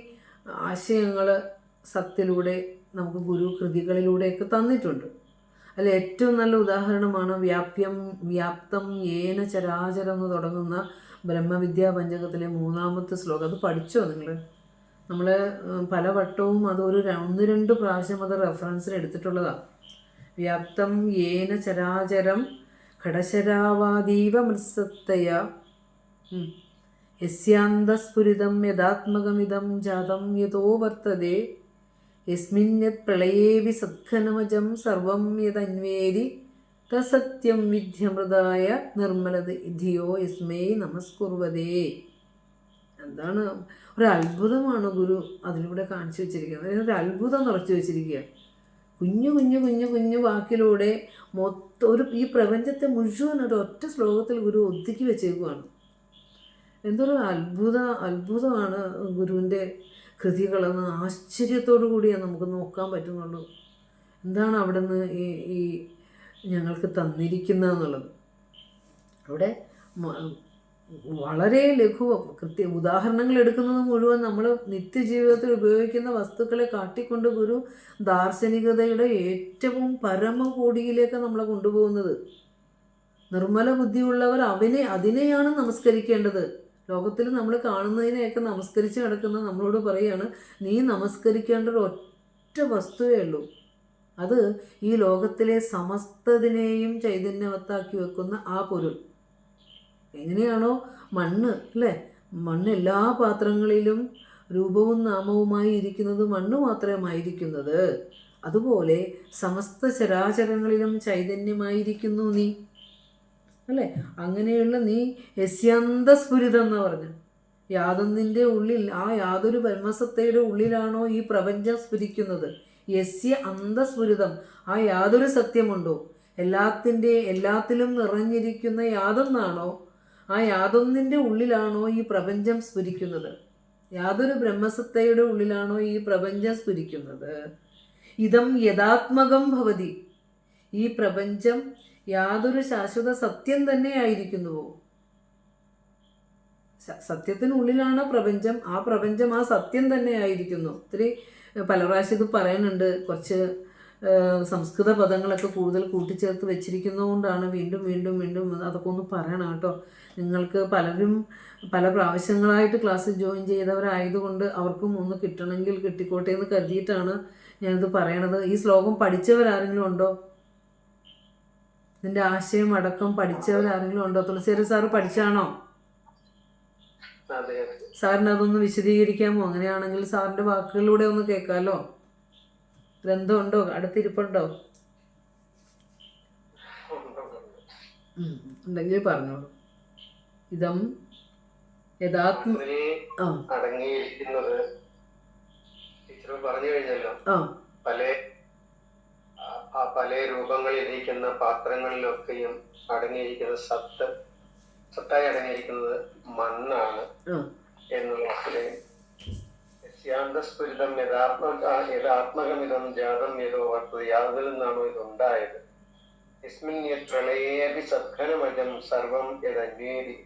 ആശയങ്ങൾ സത്തിലൂടെ നമുക്ക് ഗുരു കൃതികളിലൂടെയൊക്കെ തന്നിട്ടുണ്ട്. അതിൽ ഏറ്റവും നല്ല ഉദാഹരണമാണ് വ്യാപ്തം യേന ചരാചരം എന്ന് തുടങ്ങുന്ന ബ്രഹ്മവിദ്യാ പഞ്ചകത്തിലെ 3-ാമത്തെ ശ്ലോകം. അത് പഠിച്ചോ നിങ്ങൾ? നമ്മൾ പല വട്ടവും അതൊരു 1-2 പ്രാവശ്യം അത് റെഫറൻസിന് എടുത്തിട്ടുള്ളതാണ്. വ്യാപ്തം യേന ചരാചരം ഘടശരാവാദീവ മൃത്സത്തയ യസ്യാന്തസ്ഫുരിതം യഥാത്മകമിദം ജാതം യതോ വർത്തതേ യസ്മിന്യത് പ്രളയേവി സദ്ഘനമജം സർവം യദന്വേദി തസത്യം വിദ്യമൃതായ നിർമ്മലത് ധിയോ യസ്മൈ നമസ്കുർവതേ. എന്താണ് ഒരു അത്ഭുതമാണ് ഗുരു അതിലൂടെ കാണിച്ചു വെച്ചിരിക്കുന്നത്. അതിനൊരു അത്ഭുതം നിറച്ചു വെച്ചിരിക്കുക. കുഞ്ഞു വാക്കിലൂടെ മൊത്തം ഈ പ്രപഞ്ചത്തെ മുഴുവൻ ഒരു ഒറ്റ ശ്ലോകത്തിൽ ഗുരു ഒതുക്കി വെച്ചേക്കുവാണ്. എന്തൊരു അത്ഭുതമാണ് ഗുരുവിൻ്റെ കൃതികളെന്ന് ആശ്ചര്യത്തോടു കൂടിയാണ് നമുക്ക് നോക്കാൻ പറ്റുന്നുള്ളൂ. എന്താണ് അവിടെ നിന്ന് ഈ ഞങ്ങൾക്ക് തന്നിരിക്കുന്നതെന്നുള്ളത്. അവിടെ വളരെ ഉദാഹരണങ്ങൾ എടുക്കുന്നത് മുഴുവൻ നമ്മൾ നിത്യജീവിതത്തിൽ ഉപയോഗിക്കുന്ന വസ്തുക്കളെ കാട്ടിക്കൊണ്ട് ഗുരു ദാർശനികതയുടെ ഏറ്റവും പരമകോടിയിലേക്ക് നമ്മളെ കൊണ്ടുപോകുന്നത്. നിർമ്മല ബുദ്ധിയുള്ളവർ അതിനെയാണ് നമസ്കരിക്കേണ്ടത്. ലോകത്തിൽ നമ്മൾ കാണുന്നതിനെയൊക്കെ നമസ്കരിച്ച് കിടക്കുന്ന നമ്മളോട് പറയുകയാണ്, നീ നമസ്കരിക്കേണ്ട ഒരു ഒറ്റ വസ്തുവേ ഉള്ളൂ. അത് ഈ ലോകത്തിലെ സമസ്തതിനെയും ചൈതന്യവത്താക്കി വെക്കുന്ന ആ പൊരുൾ. എങ്ങനെയാണോ മണ്ണ് എല്ലാ പാത്രങ്ങളിലും രൂപവും നാമവുമായി ഇരിക്കുന്നത് മണ്ണ് മാത്രമായിരിക്കുന്നത്, അതുപോലെ സമസ്ത ചരാചരങ്ങളിലും ചൈതന്യമായിരിക്കുന്നു നീ അങ്ങനെയുള്ള നീ യസ്യന്തസ്ഫുരിതം എന്ന് പറഞ്ഞു. യാതൊന്നിൻ്റെ ഉള്ളിൽ, ആ യാതൊരു ബ്രഹ്മസത്തയുടെ ഉള്ളിലാണോ ഈ പ്രപഞ്ചം സ്ഫുരിക്കുന്നത്, യസ്യ അന്തസ്ഫുരിതം, ആ യാതൊരു സത്യമുണ്ടോ, എല്ലാത്തിലും നിറഞ്ഞിരിക്കുന്ന യാതൊന്നാണോ, ആ യാതൊന്നിൻ്റെ ഉള്ളിലാണോ ഈ പ്രപഞ്ചം സ്ഫുരിക്കുന്നത്, യാതൊരു ബ്രഹ്മസത്തയുടെ ഉള്ളിലാണോ ഈ പ്രപഞ്ചം സ്ഫുരിക്കുന്നത്. ഇതം യഥാത്മകം ഭവതി, ഈ പ്രപഞ്ചം യാതൊരു ശാശ്വത സത്യം തന്നെ ആയിരിക്കുന്നുവോ. സത്യത്തിനുള്ളിലാണ് പ്രപഞ്ചം, ആ പ്രപഞ്ചം ആ സത്യം തന്നെ ആയിരിക്കുന്നു. ഒത്തിരി പല പ്രാവശ്യം ഇത് പറയുന്നുണ്ട്. കുറച്ച് സംസ്കൃത പദങ്ങളൊക്കെ കൂടുതൽ കൂട്ടിച്ചേർത്ത് വെച്ചിരിക്കുന്നതുകൊണ്ടാണ് വീണ്ടും അതൊക്കെ ഒന്ന് പറയണം കേട്ടോ. നിങ്ങൾക്ക് പലരും പല പ്രാവശ്യങ്ങളായിട്ട് ക്ലാസ്സിൽ ജോയിൻ ചെയ്തവരായതുകൊണ്ട് അവർക്കും ഒന്ന് കിട്ടണമെങ്കിൽ കിട്ടിക്കോട്ടെ എന്ന് കരുതിയിട്ടാണ് ഞാനിത് പറയണത്. ഈ ശ്ലോകം പഠിച്ചവരാരെങ്കിലും ഉണ്ടോ? ഇതിൻ്റെ ആശയം അടക്കം പഠിച്ചവരാരെങ്കിലും ഉണ്ടോ? തുളസിയേരി സാറ് പഠിച്ചാണോ? സാറിന് അതൊന്ന് വിശദീകരിക്കാമോ? അങ്ങനെയാണെങ്കിൽ സാറിൻ്റെ വാക്കുകളിലൂടെ ഒന്ന് കേൾക്കാമല്ലോ. ഗ്രന്ഥമുണ്ടോ? അടുത്തിരിപ്പുണ്ടോ? ഉണ്ടെങ്കിൽ പറഞ്ഞോളൂ. ഇതം യഥാത്മ ആ അടങ്ങിയിരിക്കുന്നത് ടീച്ചർ പറഞ്ഞു കഴിഞ്ഞല്ലോ. പല രൂപങ്ങളിലിരിക്കുന്ന പാത്രങ്ങളിലൊക്കെയും അടങ്ങിയിരിക്കുന്ന സത്തായി അടങ്ങിയിരിക്കുന്നത് മണ്ണാണ് എന്നുള്ള യഥാന്തസ്ഫുരിതം യഥാത്മകമിതം ജാതം ഏതോ വർത്തത്. യാതൊരു നിന്നാണോ ഇതുണ്ടായത്? യസ്മിൻ പ്രളയേപി സദ്ഘനമജം സർവം യദന്വേദി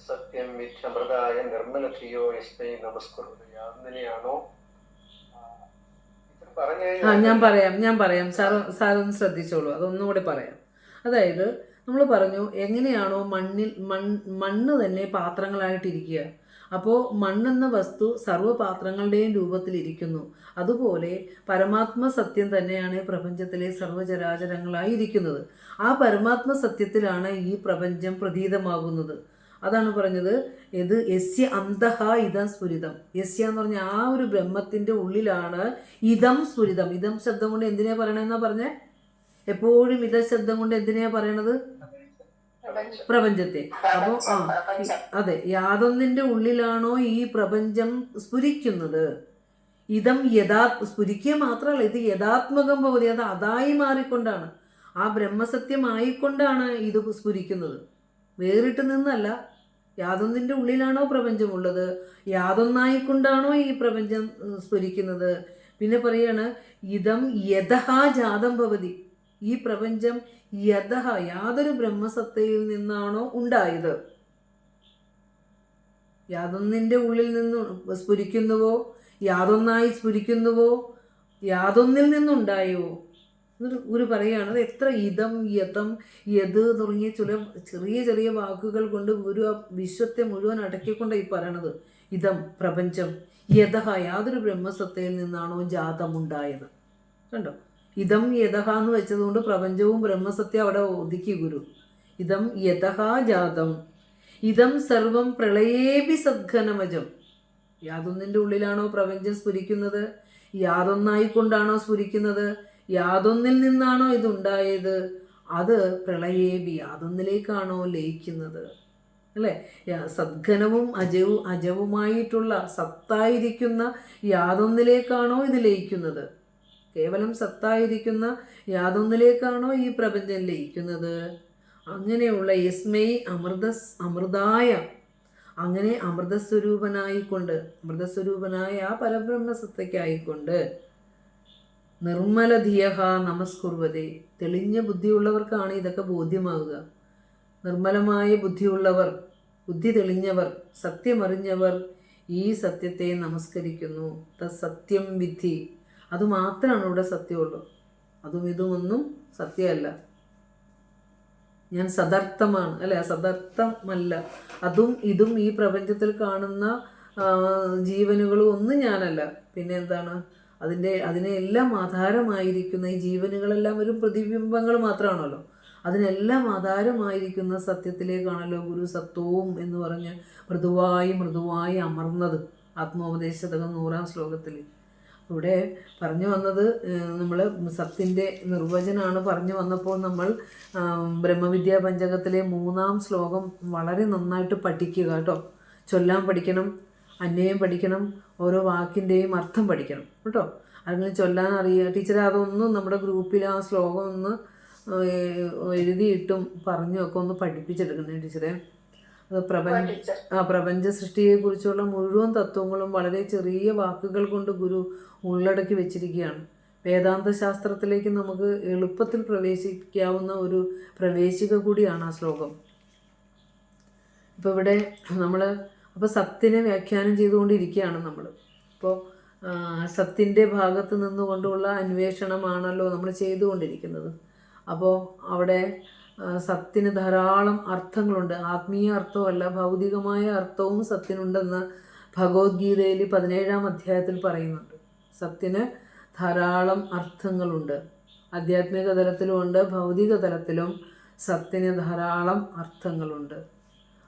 സത്യം വിച്ഛമൃതായ നിർമ്മലധിയോ യസ്മൈ നമസ്കുറുത്. യാതൊന്നിനെയാണോ ഞാൻ പറയാം സാറൊന്ന് ശ്രദ്ധിച്ചോളൂ, അതൊന്നുകൂടി പറയാം. അതായത് നമ്മൾ പറഞ്ഞു എങ്ങനെയാണോ മണ്ണ് തന്നെ പാത്രങ്ങളായിട്ടിരിക്കുക, അപ്പോൾ മണ്ണെന്ന വസ്തു സർവ്വപാത്രങ്ങളുടെയും രൂപത്തിലിരിക്കുന്നു. അതുപോലെ പരമാത്മ സത്യം തന്നെയാണ് പ്രപഞ്ചത്തിലെ സർവ്വചരാചരങ്ങളായിരിക്കുന്നത്. ആ പരമാത്മ സത്യത്തിലാണ് ഈ പ്രപഞ്ചം പ്രതീതമാകുന്നത്. അതാണ് പറഞ്ഞത്, ഇത് യസ്യ അന്തഃ ഇതം സ്ഫുരിതം. യസ്യ എന്ന് പറഞ്ഞാൽ ആ ഒരു ബ്രഹ്മത്തിൻ്റെ ഉള്ളിലാണ് ഇതം സ്ഫുരിതം. ഇതം ശബ്ദം കൊണ്ട് എന്തിനാ പറയണമെന്നാ പറഞ്ഞേ? എപ്പോഴും ഇതം ശബ്ദം കൊണ്ട് എന്തിനാ പറയണത്? പ്രപഞ്ചത്തെ. അപ്പോൾ അതെ, യാതൊന്നിൻ്റെ ഉള്ളിലാണോ ഈ പ്രപഞ്ചം സ്ഫുരിക്കുന്നത്. ഇതം സ്ഫുരിക്കുക മാത്രമല്ല, ഇത് യഥാത്മകം ഭവതി, അത് അതായി മാറിക്കൊണ്ടാണ്, ആ ബ്രഹ്മസത്യമായിക്കൊണ്ടാണ് ഇത് സ്ഫുരിക്കുന്നത്, വേറിട്ട് നിന്നല്ല. യാതൊന്നിൻ്റെ ഉള്ളിലാണോ പ്രപഞ്ചമുള്ളത്, യാതൊന്നായിക്കൊണ്ടാണോ ഈ പ്രപഞ്ചം സ്ഫുരിക്കുന്നത്. പിന്നെ പറയാണ് ഇതം യഥഃ ജാതം ഭവതി. ഈ പ്രപഞ്ചം യഥഃ യാതൊരു ബ്രഹ്മസത്തയിൽ നിന്നാണോ ഉണ്ടായത്, യാതൊന്നിൻ്റെ ഉള്ളിൽ നിന്ന് സ്ഫുരിക്കുന്നുവോ, യാതൊന്നായി സ്ഫുരിക്കുന്നുവോ, യാതൊന്നിൽ നിന്നുണ്ടായോ. ഒരു പറയുകയാണ്, അത് എത്ര ഇതം യഥം യത് തുടങ്ങിയ ചെറിയ ചെറിയ വാക്കുകൾ കൊണ്ട് ഒരു വിശ്വത്തെ മുഴുവൻ അടക്കിക്കൊണ്ടാണ് ഈ പറയണത്. ഇതം പ്രപഞ്ചം യഥഃ യാതൊരു ബ്രഹ്മസത്തയിൽ നിന്നാണോ ജാതമുണ്ടായത്. കണ്ടോ, ഇതം യഥഃ എന്ന് വെച്ചതുകൊണ്ട് പ്രപഞ്ചവും ബ്രഹ്മസത്യം അവിടെ ഒതുക്കി ഗുരു. ഇതം യഥഃ ജാതം ഇതം സർവം പ്രളയേപി സദ്ഘനമജം. യാതൊന്നിൻ്റെ ഉള്ളിലാണോ പ്രപഞ്ചം സ്ഫുരിക്കുന്നത്, യാതൊന്നായിക്കൊണ്ടാണോ സ്ഫുരിക്കുന്നത്, യാതൊന്നിൽ നിന്നാണോ ഇതുണ്ടായത്, അത് പ്രളയേപി യാതൊന്നിലേക്കാണോ ലയിക്കുന്നത്. അല്ലേ? സദ്ഘനവും അജവുമായിട്ടുള്ള സത്തായിരിക്കുന്ന യാതൊന്നിലേക്കാണോ ഇത് ലയിക്കുന്നത്? കേവലം സത്തായിരിക്കുന്ന യാതൊന്നിലേക്കാണോ ഈ പ്രപഞ്ചം ലയിക്കുന്നത്? അങ്ങനെയുള്ള യസ്മൈ അമൃതായ, അങ്ങനെ അമൃതസ്വരൂപനായ ആ പരബ്രഹ്മസത്തയ്ക്കായിക്കൊണ്ട് നിർമ്മലധിയഹ നമസ്കുർവതേ. തെളിഞ്ഞ ബുദ്ധിയുള്ളവർക്കാണ് ഇതൊക്കെ ബോധ്യമാവുക. നിർമ്മലമായ ബുദ്ധിയുള്ളവർ, ബുദ്ധി തെളിഞ്ഞവർ, സത്യമറിഞ്ഞവർ ഈ സത്യത്തെ നമസ്കരിക്കുന്നു. സത്യം വിധി, അതുമാത്രമാണ് ഇവിടെ സത്യമുള്ളൂ. അതും ഇതുമൊന്നും സത്യമല്ല. ഞാൻ സദർത്ഥമാണ്, അല്ലെ? സദർത്ഥമല്ല. അതും ഇതും ഈ പ്രപഞ്ചത്തിൽ കാണുന്ന ജീവനുകളും ഒന്നും ഞാനല്ല. പിന്നെ എന്താണ്? അതിനെല്ലാം ആധാരമായിരിക്കുന്ന ഈ ജീവനുകളെല്ലാം ഒരു പ്രതിബിംബങ്ങൾ മാത്രമാണല്ലോ. അതിനെല്ലാം ആധാരമായിരിക്കുന്ന സത്യത്തിലേക്കാണല്ലോ ഗുരു സത്വവും എന്ന് പറഞ്ഞ് മൃദുവായി അമർന്നത് ആത്മോപദേശതകം 100-ാം ശ്ലോകത്തിൽ. ഇവിടെ പറഞ്ഞു വന്നത്, നമ്മൾ സത്തിൻ്റെ നിർവചനമാണ് പറഞ്ഞു വന്നപ്പോൾ നമ്മൾ ബ്രഹ്മവിദ്യാ പഞ്ചകത്തിലെ 3-ാം ശ്ലോകം വളരെ നന്നായിട്ട് പഠിക്കുക കേട്ടോ. ചൊല്ലാൻ പഠിക്കണം, അന്വയം പഠിക്കണം, ഓരോ വാക്കിൻ്റെയും അർത്ഥം പഠിക്കണം കേട്ടോ. അങ്ങനെ ചൊല്ലാൻ അറിയുക. ടീച്ചറെ അതൊന്നും നമ്മുടെ ഗ്രൂപ്പിൽ ആ ശ്ലോകം ഒന്ന് എഴുതിയിട്ടും പറഞ്ഞുമൊക്കെ ഒന്ന് പഠിപ്പിച്ചെടുക്കണേ ടീച്ചറെ. അത് പ്രപഞ്ച സൃഷ്ടിയെക്കുറിച്ചുള്ള മുഴുവൻ തത്വങ്ങളും വളരെ ചെറിയ വാക്കുകൾ കൊണ്ട് ഗുരു ഉള്ളടക്കി വെച്ചിരിക്കുകയാണ്. വേദാന്ത ശാസ്ത്രത്തിലേക്ക് നമുക്ക് എളുപ്പത്തിൽ പ്രവേശിക്കാവുന്ന ഒരു പ്രവേശിക കൂടിയാണ് ആ ശ്ലോകം. ഇപ്പോൾ ഇവിടെ നമ്മൾ സത്തിനെ വ്യാഖ്യാനം ചെയ്തുകൊണ്ടിരിക്കുകയാണ് നമ്മൾ. ഇപ്പോൾ സത്തിൻ്റെ ഭാഗത്ത് നിന്നുകൊണ്ടുള്ള അന്വേഷണമാണല്ലോ നമ്മൾ ചെയ്തുകൊണ്ടിരിക്കുന്നത്. അപ്പോൾ അവിടെ സത്തിന് ധാരാളം അർത്ഥങ്ങളുണ്ട്. ആത്മീയ അർത്ഥമല്ല, ഭൗതികമായ അർത്ഥവും സത്തിനുണ്ടെന്ന് ഭഗവത്ഗീതയിൽ 17-ാം അധ്യായത്തിൽ പറയുന്നുണ്ട്. സത്തിന് ധാരാളം അർത്ഥങ്ങളുണ്ട്. ആധ്യാത്മിക തലത്തിലുമുണ്ട്, ഭൗതിക തലത്തിലും സത്തിന് ധാരാളം അർത്ഥങ്ങളുണ്ട്.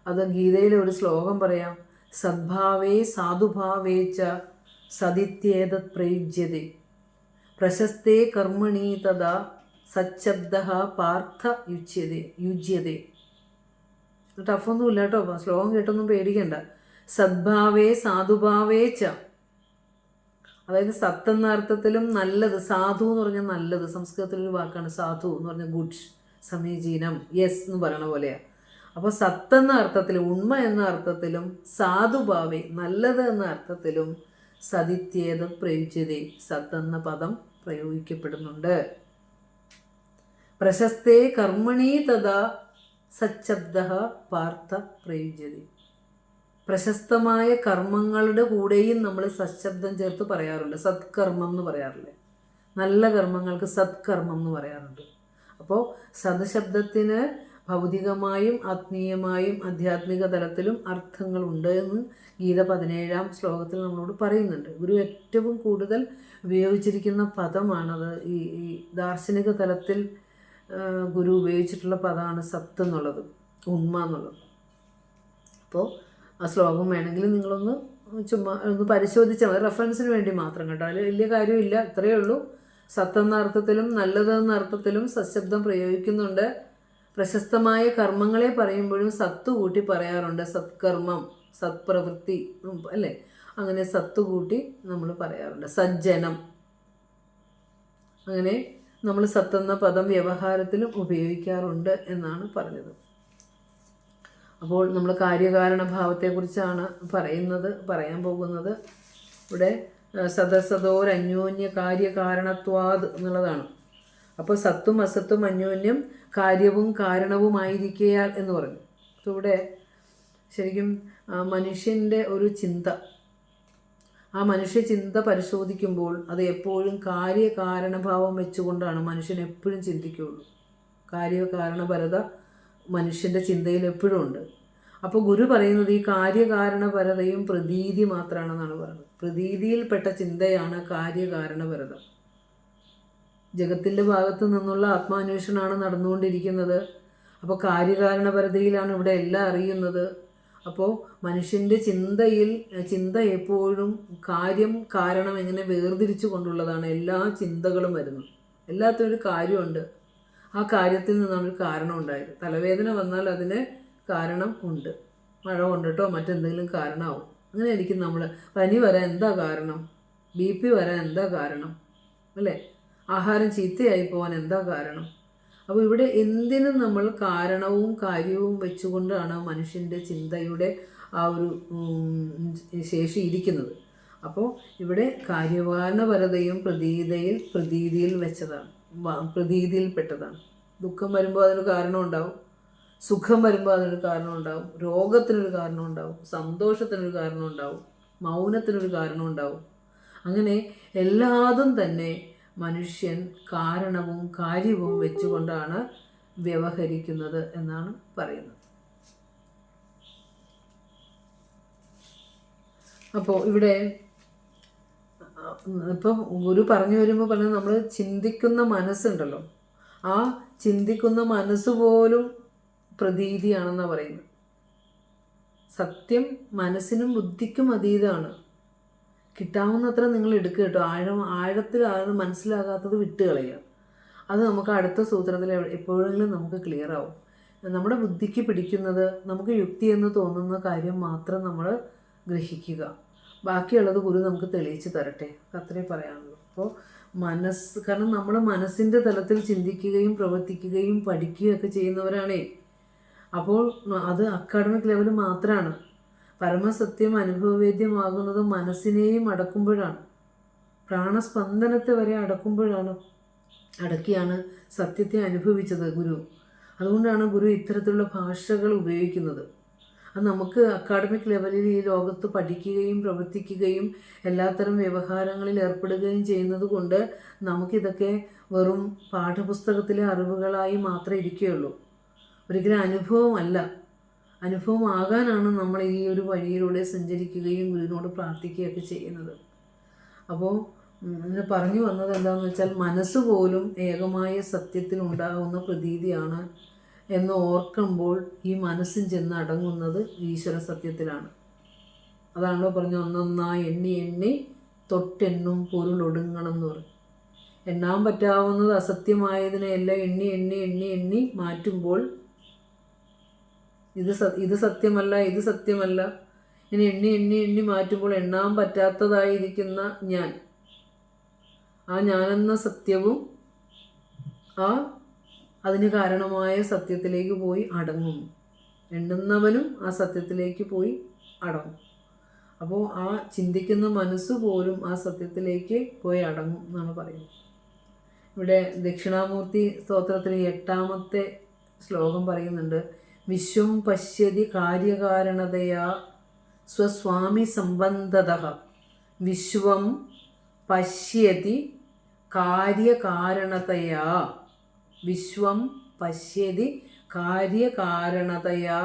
അത് ഗീതയിലെ ഒരു ശ്ലോകം പറയാം. സദ്ഭാവേ സാധുഭാവേ ച സദിത്യേതത് പ്രയുജ്യതേ പ്രശസ്തേ കർമ്മണി തഥാ സച്ഛബ്ദഃ പാർത്ഥ യുജ്യതേ. ടഫൊന്നുമില്ല കേട്ടോ, ശ്ലോകം കേട്ടൊന്നും പേടിക്കണ്ട. സദ്ഭാവേ സാധുഭാവേ ച, അതായത് സത്ത് എന്ന അർത്ഥത്തിലും നല്ലത്, സാധു എന്ന് പറഞ്ഞാൽ നല്ലത്, സംസ്കൃതത്തിലൊരു വാക്കാണ് സാധു എന്ന് പറഞ്ഞാൽ ഗുഡ്, സമീചീനം, യെസ് എന്ന് പറയണ പോലെയാണ്. അപ്പോൾ സത്ത് എന്ന അർത്ഥത്തിലും ഉണ്മ എന്ന അർത്ഥത്തിലും സാധുഭാവേ നല്ലത് എന്ന അർത്ഥത്തിലും സതിത്യേത പ്രയുജ്യതേ സത്ത് എന്ന പദം പ്രയോഗിക്കപ്പെടുന്നുണ്ട്. പ്രശസ്തേ കർമ്മണി തഥാ സച്ഛബ്ദ പാർത്ഥ പ്രയുജ്യതേ, പ്രശസ്തമായ കർമ്മങ്ങളുടെ കൂടെയും നമ്മൾ സശബ്ദം ചേർത്ത് പറയാറുണ്ട്. സത്കർമ്മം എന്ന് പറയാറില്ലേ, നല്ല കർമ്മങ്ങൾക്ക് സത്കർമ്മം എന്ന് പറയാറുണ്ട്. അപ്പോൾ സദശബ്ദത്തിന് ഭൗതികമായും ആത്മീയമായും ആധ്യാത്മിക തലത്തിലും അർത്ഥങ്ങളുണ്ട് എന്ന് ഗീത 17-ാം ശ്ലോകത്തിൽ നമ്മളോട് പറയുന്നുണ്ട്. ഗുരു ഏറ്റവും കൂടുതൽ ഉപയോഗിച്ചിരിക്കുന്ന പദമാണത്. ഈ ദാർശനിക തലത്തിൽ ഗുരു ഉപയോഗിച്ചിട്ടുള്ള പദമാണ് സത്ത് എന്നുള്ളത്, ഉണ്മ എന്നുള്ളത്. അപ്പോൾ ആ ശ്ലോകം വേണമെങ്കിൽ നിങ്ങളൊന്ന് ചുമ്മാ ഒന്ന് പരിശോധിച്ചാൽ മതി, റെഫറൻസിന് വേണ്ടി മാത്രം കേട്ടോ. അതിൽ വലിയ കാര്യമില്ല, ഇത്രയേ ഉള്ളൂ. സത്ത് എന്ന അർത്ഥത്തിലും നല്ലതെന്ന അർത്ഥത്തിലും സശബ്ദം പ്രയോഗിക്കുന്നുണ്ട്. പ്രശസ്തമായ കർമ്മങ്ങളെ പറയുമ്പോഴും സത്ത് കൂട്ടി പറയാറുണ്ട്. സത്കർമ്മം, സത്പ്രവൃത്തി അല്ലേ, അങ്ങനെ സത്ത് കൂട്ടി നമ്മൾ പറയാറുണ്ട്. സജ്ജനം, അങ്ങനെ നമ്മൾ സത്തെന്ന പദം വ്യവഹാരത്തിലും ഉപയോഗിക്കാറുണ്ട് എന്നാണ് പറഞ്ഞത്. അപ്പോൾ നമ്മൾ കാര്യകാരണഭാവത്തെക്കുറിച്ചാണ് പറയാൻ പോകുന്നത്. ഇവിടെ സദസദോരന്യോന്യ കാര്യകാരണത്വാത് എന്നുള്ളതാണ്. അപ്പോൾ സത്തും അസത്തും അന്യോന്യം കാര്യവും കാരണവുമായിരിക്കയാൽ എന്ന് പറഞ്ഞു. അപ്പോൾ ഇവിടെ ശരിക്കും മനുഷ്യൻ്റെ ഒരു ചിന്ത, ആ മനുഷ്യ ചിന്ത പരിശോധിക്കുമ്പോൾ അത് എപ്പോഴും കാര്യകാരണഭാവം വെച്ചുകൊണ്ടാണ് മനുഷ്യൻ എപ്പോഴും ചിന്തിക്കുകയുള്ളൂ. കാര്യകാരണപരത മനുഷ്യൻ്റെ ചിന്തയിൽ എപ്പോഴും ഉണ്ട്. അപ്പോൾ ഗുരു പറയുന്നത് ഈ കാര്യകാരണപരതയും പ്രതീതി മാത്രമാണെന്നാണ് പറയുന്നത്. പ്രതീതിയിൽപ്പെട്ട ചിന്തയാണ് കാര്യകാരണപരത. ജഗത്തിൻ്റെ ഭാഗത്തു നിന്നുള്ള ആത്മാന്വേഷണമാണ് നടന്നുകൊണ്ടിരിക്കുന്നത്. അപ്പോൾ കാര്യകാരണപരതയിലാണ് ഇവിടെ എല്ലാം അറിയുന്നത്. അപ്പോൾ മനുഷ്യൻ്റെ ചിന്ത എപ്പോഴും കാര്യം കാരണം എങ്ങനെ വേർതിരിച്ചു കൊണ്ടുള്ളതാണ് എല്ലാ ചിന്തകളും വരുന്നത്. എല്ലാത്തിനും ഒരു കാര്യമുണ്ട്, ആ കാര്യത്തിൽ നിന്നാണ് ഒരു കാരണം ഉണ്ടായത്. തലവേദന വന്നാൽ അതിന് കാരണം ഉണ്ട്, മഴ കൊണ്ടിട്ടോ മറ്റെന്തെങ്കിലും കാരണമാവും. അങ്ങനെ ആയിരിക്കും നമ്മൾ. പനി വരാൻ എന്താ കാരണം, BP വരാൻ എന്താ കാരണം അല്ലേ, ആഹാരം ചീത്തയായി പോകാൻ എന്താ കാരണം. അപ്പോൾ ഇവിടെ എന്തിനും നമ്മൾ കാരണവും കാര്യവും വെച്ചുകൊണ്ടാണ് മനുഷ്യൻ്റെ ചിന്തയുടെ ആ ഒരു ശേഷി ഇരിക്കുന്നത്. അപ്പോൾ ഇവിടെ കാര്യകാരണപരതയും പ്രതീതിയിൽ വെച്ചതാണ്, പ്രതീതിയിൽപ്പെട്ടതാണ്. ദുഃഖം വരുമ്പോൾ അതിനൊരു കാരണം ഉണ്ടാവും, സുഖം വരുമ്പോൾ അതിനൊരു കാരണം ഉണ്ടാവും, രോഗത്തിനൊരു കാരണം ഉണ്ടാവും, സന്തോഷത്തിനൊരു കാരണം ഉണ്ടാവും, മൗനത്തിനൊരു കാരണം ഉണ്ടാവും. അങ്ങനെ എല്ലാതും തന്നെ മനുഷ്യൻ കാരണവും കാര്യവും വെച്ചുകൊണ്ടാണ് വ്യവഹരിക്കുന്നത് എന്നാണ് പറയുന്നത്. അപ്പോൾ ഇവിടെ ഇപ്പം ഗുരു പറഞ്ഞു വരുമ്പോൾ പറഞ്ഞത് നമ്മൾ ചിന്തിക്കുന്ന മനസ്സുണ്ടല്ലോ, ആ ചിന്തിക്കുന്ന മനസ്സ് പോലും പ്രതീതിയാണെന്നാണ് പറയുന്നത്. സത്യം മനസ്സിനും ബുദ്ധിക്കും അതീതമാണ്. കിട്ടാവുന്നത്ര നിങ്ങൾ എടുക്കുക കേട്ടോ. ആഴത്തിൽ അത് മനസ്സിലാകാത്തത് വിട്ട് കളയുക. അത് നമുക്ക് അടുത്ത സൂത്രത്തിൽ എപ്പോഴെങ്കിലും നമുക്ക് ക്ലിയർ ആവും. നമ്മുടെ ബുദ്ധിക്ക് പിടിക്കുന്നത്, നമുക്ക് യുക്തി എന്ന് തോന്നുന്ന കാര്യം മാത്രം നമ്മൾ ഗ്രഹിക്കുക. ബാക്കിയുള്ളത് ഗുരു നമുക്ക് തെളിയിച്ച് തരട്ടെ, അത്രേ പറയാനുള്ളൂ. അപ്പോൾ കാരണം നമ്മൾ മനസ്സിൻ്റെ തലത്തിൽ ചിന്തിക്കുകയും പ്രവർത്തിക്കുകയും പഠിക്കുകയൊക്കെ ചെയ്യുന്നവരാണേ. അപ്പോൾ അത് അക്കാഡമിക് ലെവൽ മാത്രമാണ്. പരമസത്യം അനുഭവവേദ്യമാകുന്നത് മനസ്സിനെയും അടക്കുമ്പോഴാണ്, പ്രാണസ്പന്ദനത്തെ വരെ അടക്കിയാണ് സത്യത്തെ അനുഭവിച്ചത് ഗുരു. അതുകൊണ്ടാണ് ഗുരു ഇത്തരത്തിലുള്ള ഭാഷകൾ ഉപയോഗിക്കുന്നത്. അത് നമുക്ക് അക്കാഡമിക് ലെവലിൽ ഈ ലോകത്ത് പഠിക്കുകയും പ്രവർത്തിക്കുകയും എല്ലാത്തരം വ്യവഹാരങ്ങളിൽ ഏർപ്പെടുകയും ചെയ്യുന്നത് കൊണ്ട് നമുക്കിതൊക്കെ വെറും പാഠപുസ്തകത്തിലെ അറിവുകളായി മാത്രമേ ഇരിക്കുകയുള്ളൂ. ഒരിക്കലും അനുഭവമല്ല. അനുഭവമാകാനാണ് നമ്മൾ ഈ ഒരു വഴിയിലൂടെ സഞ്ചരിക്കുകയും ഗുരുവിനോട് പ്രാർത്ഥിക്കുകയൊക്കെ ചെയ്യുന്നത്. അപ്പോൾ അങ്ങനെ പറഞ്ഞു വന്നത് എന്താണെന്ന് വെച്ചാൽ മനസ്സുപോലും ഏകമായ സത്യത്തിൽ ഉണ്ടാകുന്ന പ്രതീതിയാണ് എന്ന് ഓർക്കുമ്പോൾ ഈ മനസ്സും ചെന്ന് അടങ്ങുന്നത് ഈശ്വര സത്യത്തിലാണ്. അതാണല്ലോ പറഞ്ഞു, ഒന്നൊന്നായി എണ്ണി എണ്ണി തൊട്ടെണ്ണും പൊരുളൊടുങ്ങണം എന്ന് പറഞ്ഞു. എണ്ണാൻ പറ്റാവുന്നത് അസത്യമായതിനെയെല്ലാം എണ്ണി എണ്ണി എണ്ണി എണ്ണി മാറ്റുമ്പോൾ ഇത് സത്യമല്ല, ഇത് സത്യമല്ല, ഇങ്ങനെ എണ്ണി എണ്ണി എണ്ണി മാറ്റുമ്പോൾ എണ്ണാൻ പറ്റാത്തതായിരിക്കുന്ന ഞാൻ, ആ ഞാനെന്ന സത്യവും അതിന് കാരണമായ സത്യത്തിലേക്ക് പോയി അടങ്ങും. എണ്ണുന്നവനും ആ സത്യത്തിലേക്ക് പോയി അടങ്ങും. അപ്പോൾ ആ ചിന്തിക്കുന്ന മനസ്സ് പോലും ആ സത്യത്തിലേക്ക് പോയി അടങ്ങും എന്നാണ് പറയുന്നത്. ഇവിടെ ദക്ഷിണാമൂർത്തി സ്തോത്രത്തിൽ 8ാമത്തെ ശ്ലോകം പറയുന്നുണ്ട്, വിശ്വം പശ്യതി കാര്യകാരണതയാ സ്വസ്വാമി സംബന്ധതഃ. വിശ്വം പശ്യതി കാര്യകാരണതയാ, വിശ്വം പശ്യതി കാര്യകാരണതയാ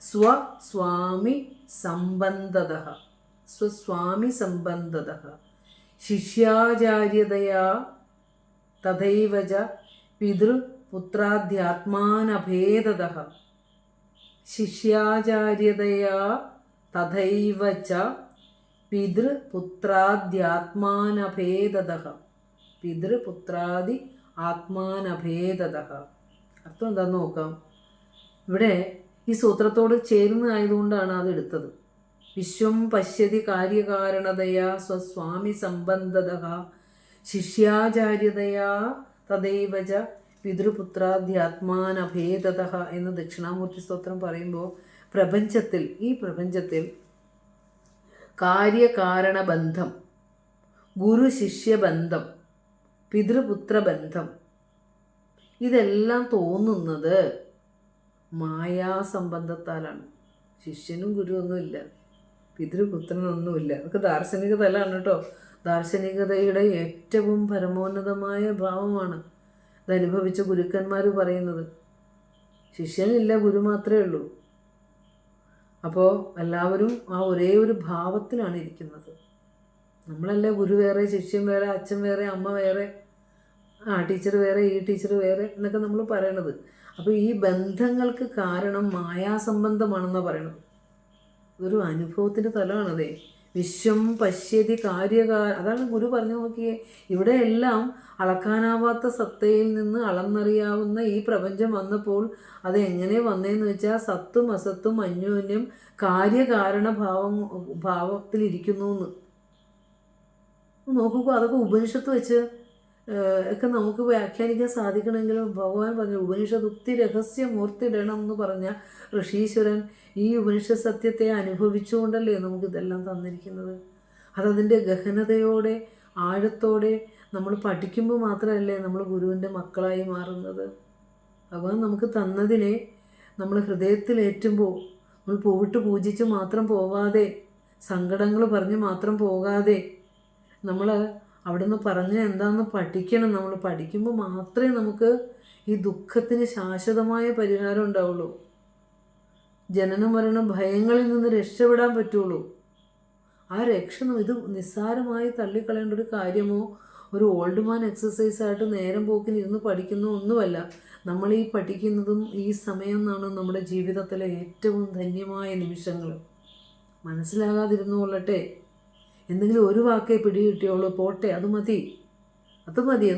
സ്വസ്വാമി സംബന്ധതഃ, സ്വസ്വാമി സംബന്ധതഃ. ശിഷ്യാചാര്യതയാ തഥൈവ ച പിതൃപുത്രാധ്യാത്മാനഭേദതഃ. ശിഷ്യാചാര്യതയാ തഥൈവ ച പിതൃപുത്രാധ്യാത്മാനഭേദതഃ. പിതൃപുത്രാദി ആത്മാനഭേദതഃ. അർത്ഥം എന്താണെന്ന് നോക്കാം. ഇവിടെ ഈ സൂത്രത്തോട് ചേരുന്നതായതുകൊണ്ടാണ് അത് എടുത്തത്. വിശ്വം പശ്യതി കാര്യകാരണതയാ സ്വസ്വാമി സംബന്ധതഃ ശിഷ്യാചാര്യതയാ തദൈവ ച പിതൃപുത്രാധ്യാത്മാനഭേദതഃ എന്ന് ദക്ഷിണാമൂർത്തി സ്തോത്രം പറയുമ്പോൾ ഈ പ്രപഞ്ചത്തിൽ കാര്യകാരണബന്ധം, ഗുരു ശിഷ്യബന്ധം, പിതൃപുത്രബന്ധം ഇതെല്ലാം തോന്നുന്നത് മായാസംബന്ധത്താലാണ്. ശിഷ്യനും ഗുരുവൊന്നുമില്ല, പിതൃപുത്രനൊന്നുമില്ല. അതൊക്കെ ദാർശനിക തലമാണ് കേട്ടോ. ദാർശനികതയുടെ ഏറ്റവും പരമോന്നതമായ ഭാവമാണ് ഇതനുഭവിച്ച ഗുരുക്കന്മാർ പറയുന്നത്. ശിഷ്യനില്ല, ഗുരു മാത്രമേ ഉള്ളൂ. അപ്പോൾ എല്ലാവരും ആ ഒരേ ഒരു ഭാവത്തിലാണ് ഇരിക്കുന്നത്. നമ്മളല്ലേ ഗുരു വേറെ, ശിഷ്യൻ വേറെ, അച്ഛൻ വേറെ, അമ്മ വേറെ, ടീച്ചർ വേറെ, ഈ ടീച്ചർ വേറെ എന്നൊക്കെ നമ്മൾ പറയണത്. അപ്പോൾ ഈ ബന്ധങ്ങൾക്ക് കാരണം മായാസംബന്ധമാണെന്നാണ് പറയണത്. ഇതൊരു അനുഭവത്തിൻ്റെ തലമാണതേ. വിശ്വം പശ്യതി അതാണ് ഗുരു പറഞ്ഞു നോക്കിയേ. ഇവിടെ എല്ലാം അളക്കാനാവാത്ത സത്തയിൽ നിന്ന് അളന്നറിയാവുന്ന ഈ പ്രപഞ്ചം വന്നപ്പോൾ അത് എങ്ങനെ വന്നതെന്ന് വെച്ചാൽ സത്തും അസത്തും അന്യോന്യം ഭാവത്തിലിരിക്കുന്നു എന്ന് നോക്കുമ്പോൾ അതൊക്കെ ഉപനിഷത്ത് വെച്ച് ഒക്കെ നമുക്ക് വ്യാഖ്യാനിക്കാൻ സാധിക്കണമെങ്കിലും ഭഗവാൻ പറഞ്ഞു ഉപനിഷദുക്തി രഹസ്യമൂർത്തിയിടണം എന്ന് പറഞ്ഞ ഋഷീശ്വരൻ ഈ ഉപനിഷത്ത് സത്യത്തെ അനുഭവിച്ചുകൊണ്ടല്ലേ നമുക്കിതെല്ലാം തന്നിരിക്കുന്നത്. അതതിൻ്റെ ഗഹനതയോടെ ആഴത്തോടെ നമ്മൾ പഠിക്കുമ്പോൾ മാത്രമല്ലേ നമ്മൾ ഗുരുവിൻ്റെ മക്കളായി മാറുന്നത്. ഭഗവാൻ നമുക്ക് തന്നതിനെ നമ്മൾ ഹൃദയത്തിലേറ്റുമ്പോൾ നമ്മൾ പൂവിട്ട് പൂജിച്ച് മാത്രം പോകാതെ, സങ്കടങ്ങൾ പറഞ്ഞ് മാത്രം പോകാതെ നമ്മൾ അവിടുന്ന് പറഞ്ഞ എന്താണെന്ന് പഠിക്കണം. നമ്മൾ പഠിക്കുമ്പോൾ മാത്രമേ നമുക്ക് ഈ ദുഃഖത്തിന് ശാശ്വതമായ പരിഹാരം ഉണ്ടാവുള്ളൂ. ജനന മരണ ഭയങ്ങളിൽ നിന്ന് രക്ഷപ്പെടാൻ പറ്റുള്ളൂ. ആ രക്ഷ ഇത് നിസ്സാരമായി തള്ളിക്കളയേണ്ട ഒരു കാര്യമോ ഒരു ഓൾഡ് മാൻ എക്സസൈസായിട്ട് നേരം പോക്കിനിരുന്ന് പഠിക്കുന്നോ ഒന്നുമല്ല. നമ്മൾ ഈ പഠിക്കുന്നതും ഈ സമയം എന്നാണ് നമ്മുടെ ജീവിതത്തിലെ ഏറ്റവും ധന്യമായ നിമിഷങ്ങൾ. മനസ്സിലാകാതിരുന്നു കൊള്ളട്ടെ, എന്തെങ്കിലും ഒരു വാക്കേ പിടികിട്ടിയോളൂ, പോട്ടെ, അത് മതി.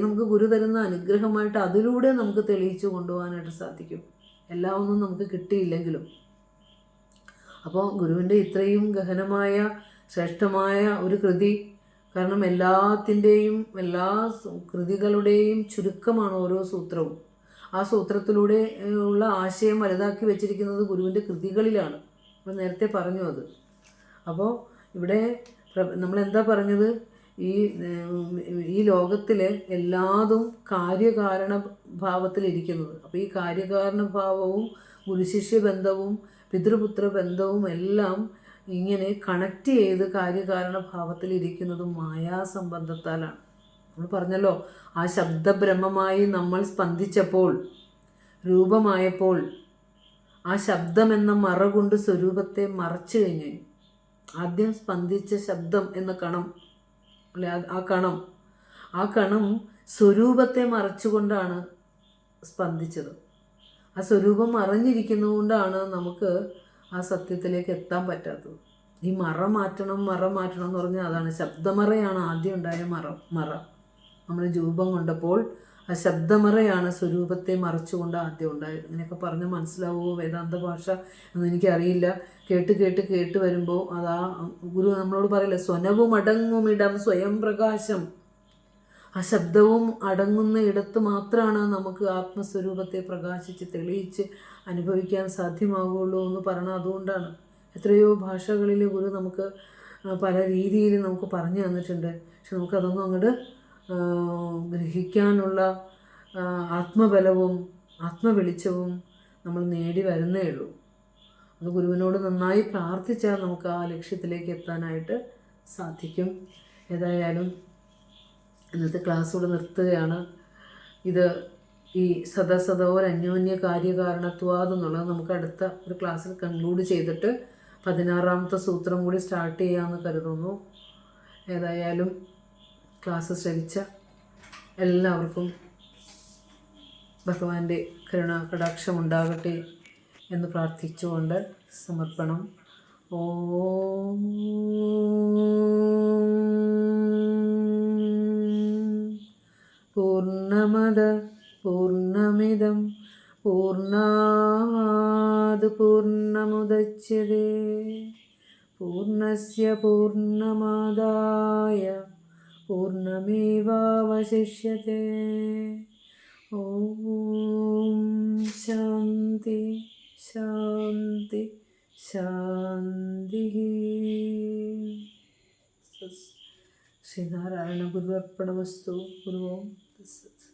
നമുക്ക് ഗുരു തരുന്ന അനുഗ്രഹമായിട്ട് അതിലൂടെ നമുക്ക് തെളിയിച്ചു കൊണ്ടുപോകാനായിട്ട് സാധിക്കും. എല്ലാം ഒന്നും നമുക്ക് കിട്ടിയില്ലെങ്കിലും. അപ്പോൾ ഗുരുവിൻ്റെ ഇത്രയും ഗഹനമായ ശ്രേഷ്ഠമായ ഒരു കൃതി, കാരണം എല്ലാത്തിൻ്റെയും എല്ലാ കൃതികളുടെയും ചുരുക്കമാണ് ഓരോ സൂത്രവും. ആ സൂത്രത്തിലൂടെ ഉള്ള ആശയം വലുതാക്കി വെച്ചിരിക്കുന്നത് ഗുരുവിൻ്റെ കൃതികളിലാണ്. അപ്പോൾ നേരത്തെ പറഞ്ഞു അത്. അപ്പോൾ ഇവിടെ നമ്മളെന്താ പറഞ്ഞത്, ഈ ലോകത്തിൽ എല്ലാതും കാര്യകാരണ ഭാവത്തിലിരിക്കുന്നത്. അപ്പോൾ ഈ കാര്യകാരണ ഭാവവും ഗുരുശിഷ്യ ബന്ധവും പിതൃപുത്ര ബന്ധവും എല്ലാം ഇങ്ങനെ കണക്ട് ചെയ്ത് കാര്യകാരണ ഭാവത്തിലിരിക്കുന്നതും മായാസംബന്ധത്താലാണ്. നമ്മൾ പറഞ്ഞല്ലോ, ആ ശബ്ദബ്രഹ്മമായി നമ്മൾ സ്പന്ദിച്ചപ്പോൾ, രൂപമായപ്പോൾ ആ ശബ്ദമെന്ന മറ കൊണ്ട് സ്വരൂപത്തെ മറച്ചു കഴിഞ്ഞു. ആദ്യം സ്പന്ദിച്ച ശബ്ദം എന്ന കണം അല്ലെ, ആ കണം സ്വരൂപത്തെ മറച്ചുകൊണ്ടാണ് സ്പന്ദിച്ചത്. ആ സ്വരൂപം മറഞ്ഞിരിക്കുന്നതുകൊണ്ടാണ് നമുക്ക് ആ സത്യത്തിലേക്ക് എത്താൻ പറ്റാത്തത്. ഈ മറ മാറ്റണം എന്ന് പറഞ്ഞാൽ അതാണ്. ശബ്ദമറയാണ് ആദ്യം ഉണ്ടായ മറ. നമ്മൾ രൂപം കൊണ്ടപ്പോൾ ആ ശബ്ദമറയാണ് സ്വരൂപത്തെ മറച്ചുകൊണ്ട് ആദ്യം ഉണ്ടായത്. ഇങ്ങനെയൊക്കെ പറഞ്ഞ് മനസ്സിലാവുമോ വേദാന്ത ഭാഷ എന്നൊന്നും എനിക്കറിയില്ല. കേട്ട് കേട്ട് കേട്ട് വരുമ്പോൾ അതാ ഗുരു നമ്മളോട് പറയില്ല, സ്വനവും അടങ്ങുമിടം സ്വയം പ്രകാശം. ആ ശബ്ദവും അടങ്ങുന്ന ഇടത്ത് മാത്രമാണ് നമുക്ക് ആത്മസ്വരൂപത്തെ പ്രകാശിച്ച് തെളിയിച്ച് അനുഭവിക്കാൻ സാധ്യമാകുള്ളൂ എന്ന് പറഞ്ഞാൽ അതുകൊണ്ടാണ്. എത്രയോ ഭാഷകളിൽ ഗുരു നമുക്ക് പല രീതിയിൽ നമുക്ക് പറഞ്ഞു തന്നിട്ടുണ്ട്. പക്ഷെ നമുക്കതൊന്നും അങ്ങോട്ട് ഗ്രഹിക്കാനുള്ള ആത്മബലവും ആത്മവെളിച്ചവും നമ്മൾ നേടി വരുന്നേ ഉള്ളൂ. അത് ഗുരുവിനോട് നന്നായി പ്രാർത്ഥിച്ചാൽ നമുക്ക് ആ ലക്ഷ്യത്തിലേക്ക് എത്താനായിട്ട് സാധിക്കും. ഏതായാലും ഇന്നത്തെ ക്ലാസ് ഇവിടെ നിർത്തുകയാണ്. ഇത് ഈ സദസദോർ അന്യോന്യ കാര്യകാരണത്വാദ് എന്നുള്ളത് നമുക്ക് അടുത്ത ഒരു ക്ലാസ്സിൽ കൺക്ലൂഡ് ചെയ്തിട്ട് 16ാമത്തെ സൂത്രം കൂടി സ്റ്റാർട്ട് ചെയ്യാമെന്ന് കരുതുന്നു. ഏതായാലും ക്ലാസ് ശ്രവിച്ച എല്ലാവർക്കും ഭഗവാന്റെ കടാക്ഷമുണ്ടാകട്ടെ എന്ന് പ്രാർത്ഥിച്ചുകൊണ്ട് സമർപ്പണം. ഓം പൂർണ്ണമദ പൂർണ്ണമിദം പൂർണ്ണാത് പൂർണ്ണമുദച്യതേ പൂർണ്ണസ്യ പൂർണ്ണമാദായ പൂർണ്ണമേവാവശിഷ്യതേ. ഓം ശാന്തി ശാന്തി ശാന്തി. ശ്രീനാരായണ ഗുരുവർപ്പണമസ്തു. ഗുരു ഓം തത്സത്.